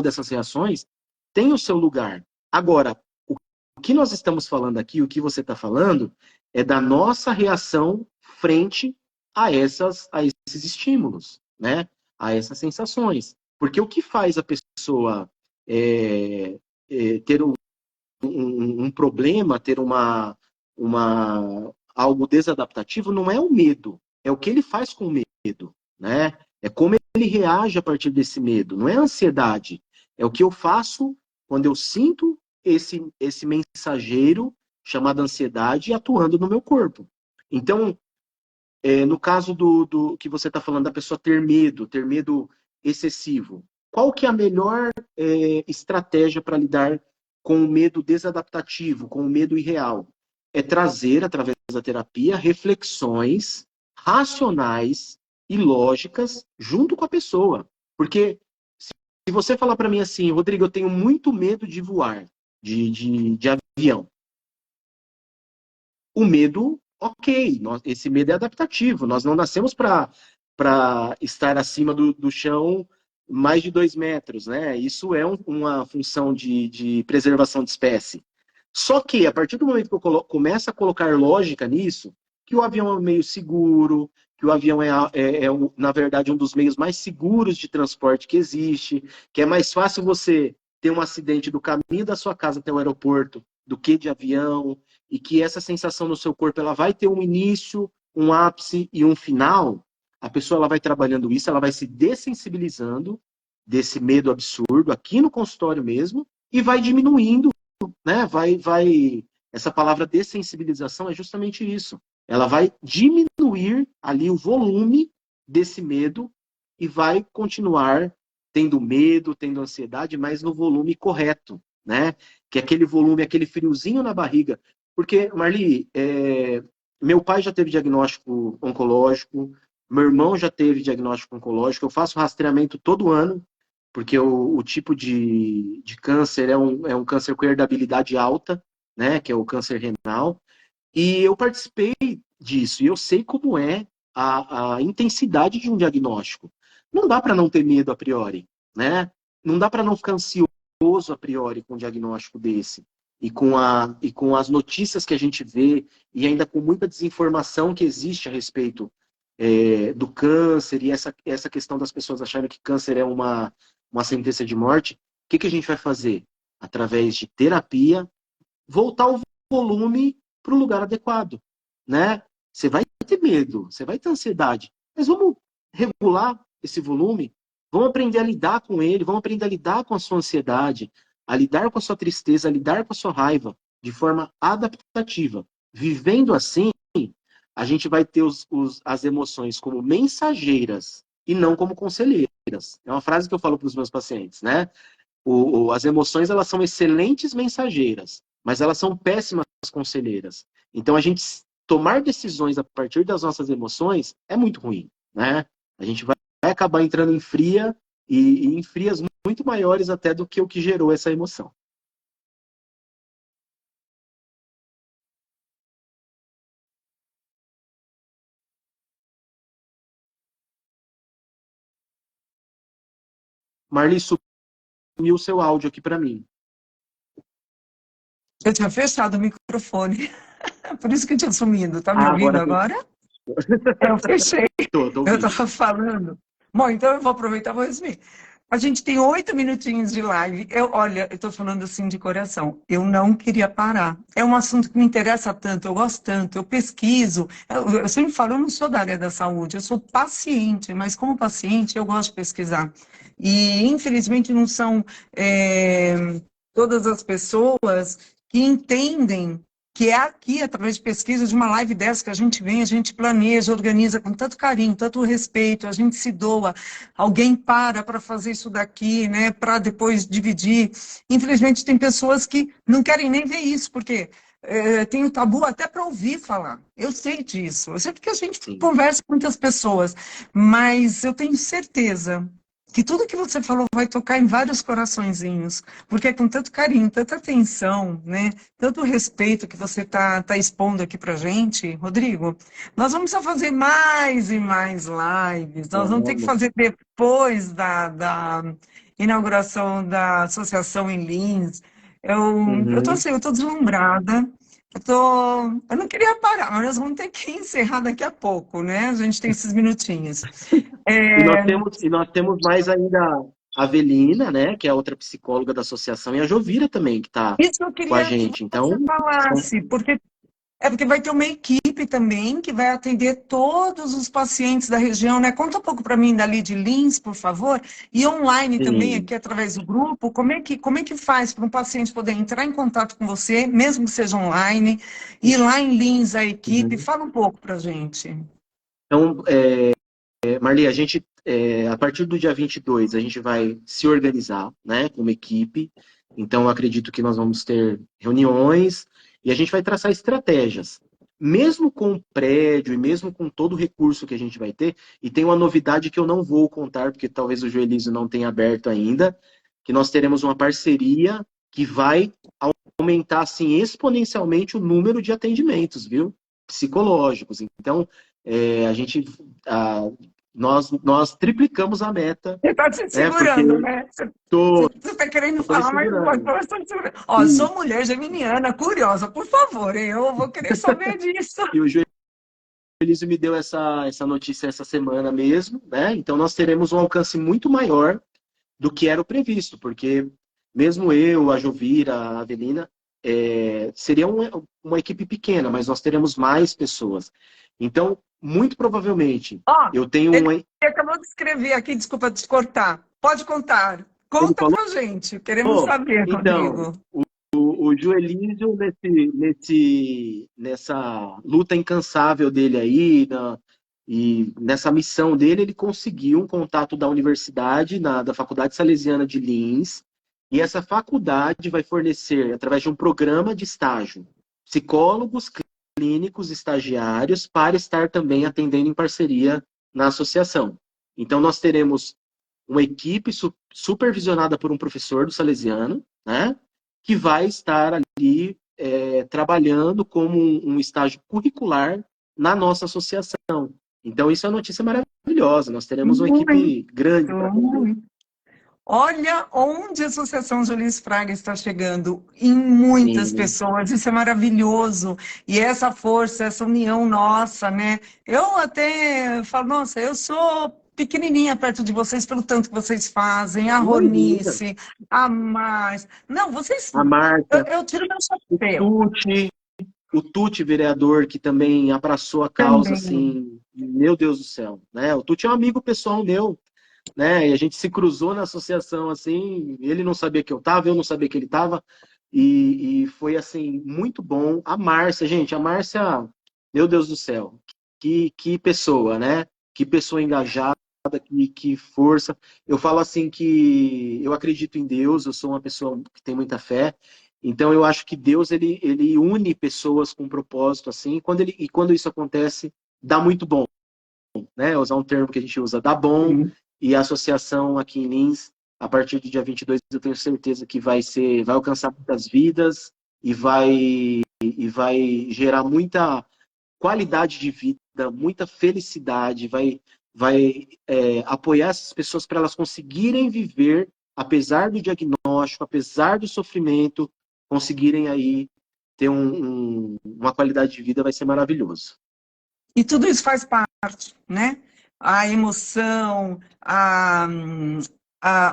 dessas reações tem o seu lugar. Agora, o que nós estamos falando aqui, o que você está falando, é da nossa reação frente a esses estímulos, né? A essas sensações. Porque o que faz a pessoa ter um problema, ter algo desadaptativo, não é o medo, é o que ele faz com o medo, né? É como ele reage a partir desse medo, não é a ansiedade, é o que eu faço quando eu sinto esse mensageiro chamado ansiedade atuando no meu corpo. Então, no caso do que você está falando da pessoa ter medo excessivo, qual que é a melhor estratégia para lidar com o medo desadaptativo, com o medo irreal? É trazer, através da terapia, reflexões racionais e lógicas junto com a pessoa. Porque se você falar para mim assim, Rodrigo, eu tenho muito medo de voar, de avião. O medo, ok, esse medo é adaptativo. Nós não nascemos para estar acima do chão mais de 2 metros, né? Isso é uma função de preservação de espécie. Só que, a partir do momento que eu começo a colocar lógica nisso, que o avião é um meio seguro, que o avião na verdade, um dos meios mais seguros de transporte que existe, que é mais fácil você ter um acidente do caminho da sua casa até o aeroporto do que de avião, e que essa sensação no seu corpo ela vai ter um início, um ápice e um final, a pessoa ela vai trabalhando isso, ela vai se dessensibilizando desse medo absurdo aqui no consultório mesmo e vai diminuindo, né? Essa palavra dessensibilização é justamente isso. Ela vai diminuir ali o volume desse medo e vai continuar tendo medo, tendo ansiedade, mas no volume correto, né? Que é aquele volume, aquele friozinho na barriga. Porque, Marli, meu pai já teve diagnóstico oncológico, meu irmão já teve diagnóstico oncológico, eu faço rastreamento todo ano, porque o tipo de câncer é um câncer com herdabilidade alta, né, que é o câncer renal, e eu participei disso, e eu sei como é a intensidade de um diagnóstico. Não dá para não ter medo a priori, né? Não dá para não ficar ansioso a priori com um diagnóstico desse. E com as notícias que a gente vê, e ainda com muita desinformação que existe a respeito do câncer, e essa questão das pessoas acharem que câncer é uma sentença de morte, o que a gente vai fazer? Através de terapia, voltar o volume para o lugar adequado, né? Você vai ter medo, você vai ter ansiedade, mas vamos regular esse volume, vamos aprender a lidar com ele, vamos aprender a lidar com a sua ansiedade, a lidar com a sua tristeza, a lidar com a sua raiva de forma adaptativa. Vivendo assim, a gente vai ter as emoções como mensageiras e não como conselheiras. É uma frase que eu falo para os meus pacientes, né? As emoções, elas são excelentes mensageiras, mas elas são péssimas conselheiras. Então, a gente tomar decisões a partir das nossas emoções é muito ruim, né? A gente vai acabar entrando em fria e em frias muito maiores até do que o que gerou essa emoção. Marli, sumiu o seu áudio aqui para mim. Eu tinha fechado o microfone, por isso que eu tinha sumido. Tá me Ah, ouvindo agora agora? Eu fechei, tô eu ouvindo. estava falando. Bom, então eu vou aproveitar e vou resumir. A gente tem 8 minutinhos de live. Olha, eu estou falando assim de coração. Eu não queria parar. É um assunto que me interessa tanto, eu gosto tanto, eu pesquiso. Eu sempre falo, eu não sou da área da saúde, eu sou paciente, mas como paciente eu gosto de pesquisar. E, infelizmente, não são todas as pessoas que entendem que é aqui, através de pesquisa, de uma live dessa que a gente vem, a gente planeja, organiza com tanto carinho, tanto respeito, a gente se doa, alguém para fazer isso daqui, né, para depois dividir. Infelizmente, tem pessoas que não querem nem ver isso, porque tem o tabu até para ouvir falar. Eu sei disso, eu sei porque a gente Sim. conversa com muitas pessoas, mas eu tenho certeza que tudo que você falou vai tocar em vários coraçõezinhos, porque é com tanto carinho, tanta atenção, né? Tanto respeito que você tá expondo aqui pra gente, Rodrigo. Nós vamos só fazer mais e mais lives, nós vamos ter que Vamos. fazer depois da inauguração da associação em Lins. Eu tô Uhum. assim, eu tô deslumbrada. Eu não queria parar, mas nós vamos ter que encerrar daqui a pouco, né? A gente tem esses minutinhos. É, E nós temos mais ainda a Avelina, né, que é a outra psicóloga da associação, e a Jovira também, que está isso eu com a queria que gente. você Então, falasse, porque vai ter uma equipe também que vai atender todos os pacientes da região, né? Conta um pouco para mim dali de Lins, por favor, e online também, sim. aqui através do grupo, como é que faz para um paciente poder entrar em contato com você, mesmo que seja online, e lá em Lins, a equipe, Uhum. fala um pouco para a gente. Então, Marli, a gente, a partir do dia 22, a gente vai se organizar, né, como equipe. Então, eu acredito que nós vamos ter reuniões e a gente vai traçar estratégias. Mesmo com o prédio e mesmo com todo o recurso que a gente vai ter, e tem uma novidade que eu não vou contar, porque talvez o Joelísio não tenha aberto ainda, que nós teremos uma parceria que vai aumentar, assim, exponencialmente o número de atendimentos, viu? Psicológicos. Então, a gente, ah, nós triplicamos a meta, Você está se né? Porque segurando, né? tô, Você está querendo tô me falar, mas não pode segurando. falar, você tá se segurando. Ó, E, sou mulher geminiana, curiosa, por favor, hein? Eu vou querer saber disso. e o Joelísio me deu essa notícia essa semana mesmo, né? Então nós teremos um alcance muito maior do que era o previsto, porque mesmo eu, a Jovira, a Avelina, seria uma equipe pequena, mas nós teremos mais pessoas. Então, muito provavelmente, Ó, eu tenho ele uma. acabou de escrever aqui, desculpa te cortar. Pode contar. Ele Conta falou, pra gente. Queremos saber, então, Rodrigo. o Joelísio, nessa luta incansável dele aí, e nessa missão dele, ele conseguiu um contato da universidade, da Faculdade Salesiana de Lins, e essa faculdade vai fornecer, através de um programa de estágio, psicólogos clínicos estagiários para estar também atendendo em parceria na associação. Então, nós teremos uma equipe supervisionada por um professor do Salesiano, né, que vai estar ali trabalhando como um estágio curricular na nossa associação. Então, isso é uma notícia maravilhosa. Nós teremos uma Muito, equipe grande para atender. muito. Olha onde a Associação Julius Fraga está chegando, em muitas Sim, pessoas, isso é maravilhoso. E essa força, essa união nossa, né? Eu até falo, nossa, eu sou pequenininha perto de vocês pelo tanto que vocês fazem, a imagina. Ronice, a Márcia. Não, vocês, A Marta, eu tiro meu o chapéu Tuti, o Tuti, vereador, que também abraçou a causa, também. assim, meu Deus do céu, né? O Tuti é um amigo pessoal meu, né? E a gente se cruzou na associação, assim, ele não sabia que eu estava, eu não sabia que ele estava, e foi, assim, muito bom. A Márcia, gente, a Márcia, meu Deus do céu, que pessoa, né? Que pessoa engajada, que força. Eu falo assim que eu acredito em Deus, eu sou uma pessoa que tem muita fé, então eu acho que Deus, ele une pessoas com um propósito, assim, e quando isso acontece, dá muito bom, né? Usar um termo que a gente usa, dá bom, e a associação aqui em Lins, a partir do dia 22, eu tenho certeza que vai alcançar muitas vidas e vai gerar muita qualidade de vida, muita felicidade, vai apoiar essas pessoas para elas conseguirem viver, apesar do diagnóstico, apesar do sofrimento, conseguirem aí ter uma qualidade de vida, vai ser maravilhoso. E tudo isso faz parte, né? A emoção,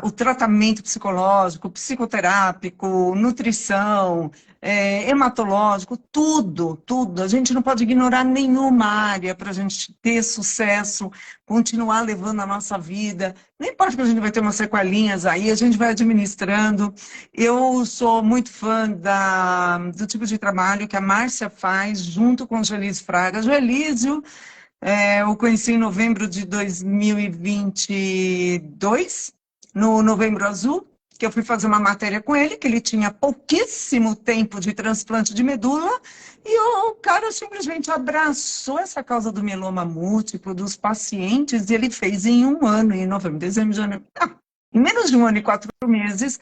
o tratamento psicológico, psicoterápico, nutrição, hematológico, tudo, tudo. A gente não pode ignorar nenhuma área para a gente ter sucesso, continuar levando a nossa vida. Não importa que a gente vai ter umas sequelinhas aí, a gente vai administrando. Eu sou muito fã do tipo de trabalho que a Márcia faz junto com o Joelísio Fraga. Joelísio, eu conheci em novembro de 2022, no Novembro Azul, que eu fui fazer uma matéria com ele, que ele tinha pouquíssimo tempo de transplante de medula, e o cara simplesmente abraçou essa causa do mieloma múltiplo dos pacientes, e ele fez em 1 ano, em novembro, dezembro, janeiro, em menos de 1 ano e 4 meses,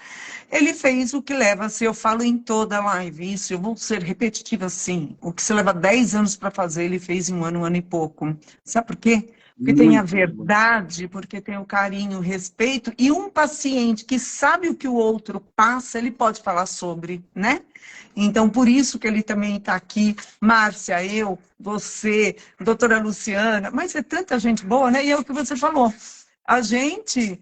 ele fez o que leva, se eu falo em toda live, isso, eu vou ser repetitiva assim, o que se leva 10 anos para fazer, ele fez em 1 ano e pouco. Sabe por quê? Porque tem a verdade, porque tem o carinho, o respeito, e um paciente que sabe o que o outro passa, ele pode falar sobre, né? Então, por isso que ele também está aqui, Márcia, eu, você, doutora Luciana, mas é tanta gente boa, né? E é o que você falou, a gente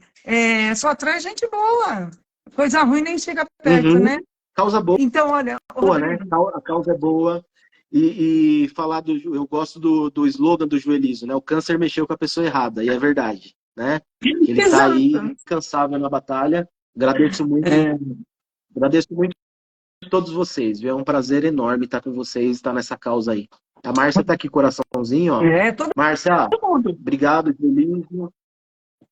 só atrai gente boa, coisa ruim nem chega perto, né? Causa boa, então, olha, né? A causa é boa. E falar eu gosto do slogan do Joelísio, né? O câncer mexeu com a pessoa errada, e é verdade, né? Ele está aí incansável na batalha. Agradeço muito a todos vocês, viu? É um prazer enorme estar com vocês, estar nessa causa aí. A Márcia está aqui, coraçãozinho, ó. Márcia, obrigado, Joelísio.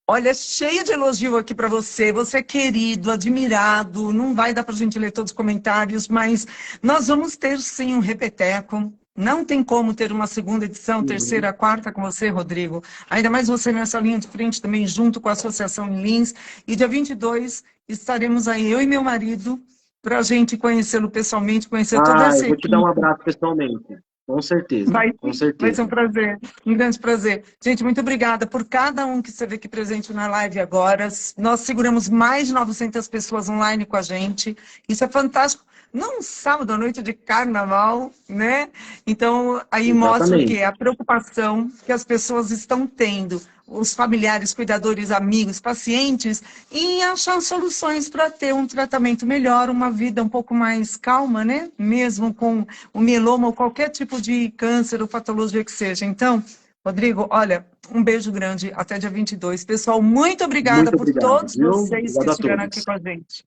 Olha, cheio de elogio aqui para você. Você é querido, admirado. Não vai dar para a gente ler todos os comentários, mas nós vamos ter sim um repeteco. Não tem como ter uma segunda edição, terceira, quarta com você, Rodrigo. Ainda mais você nessa linha de frente também, junto com a Associação Lins. E dia 22 estaremos aí, eu e meu marido, para a gente conhecê-lo pessoalmente, conhecer toda essa equipe. Eu vou te dar um abraço pessoalmente. Com certeza, com certeza. Vai ser um prazer, um grande prazer. Gente, muito obrigada por cada um que esteve aqui presente na live agora. Nós seguramos mais de 900 pessoas online com a gente. Isso é fantástico. Não sábado à noite de carnaval, né? Então, aí mostra o quê? A preocupação que as pessoas estão tendo, os familiares, cuidadores, amigos, pacientes, em achar soluções para ter um tratamento melhor, uma vida um pouco mais calma, né? Mesmo com o mieloma ou qualquer tipo de câncer ou patologia que seja. Então, Rodrigo, olha, um beijo grande, até dia 22. Pessoal, muito obrigada por todos vocês que estiveram aqui com a gente.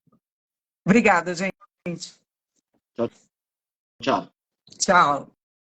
Obrigada, gente. Tchau. Tchau.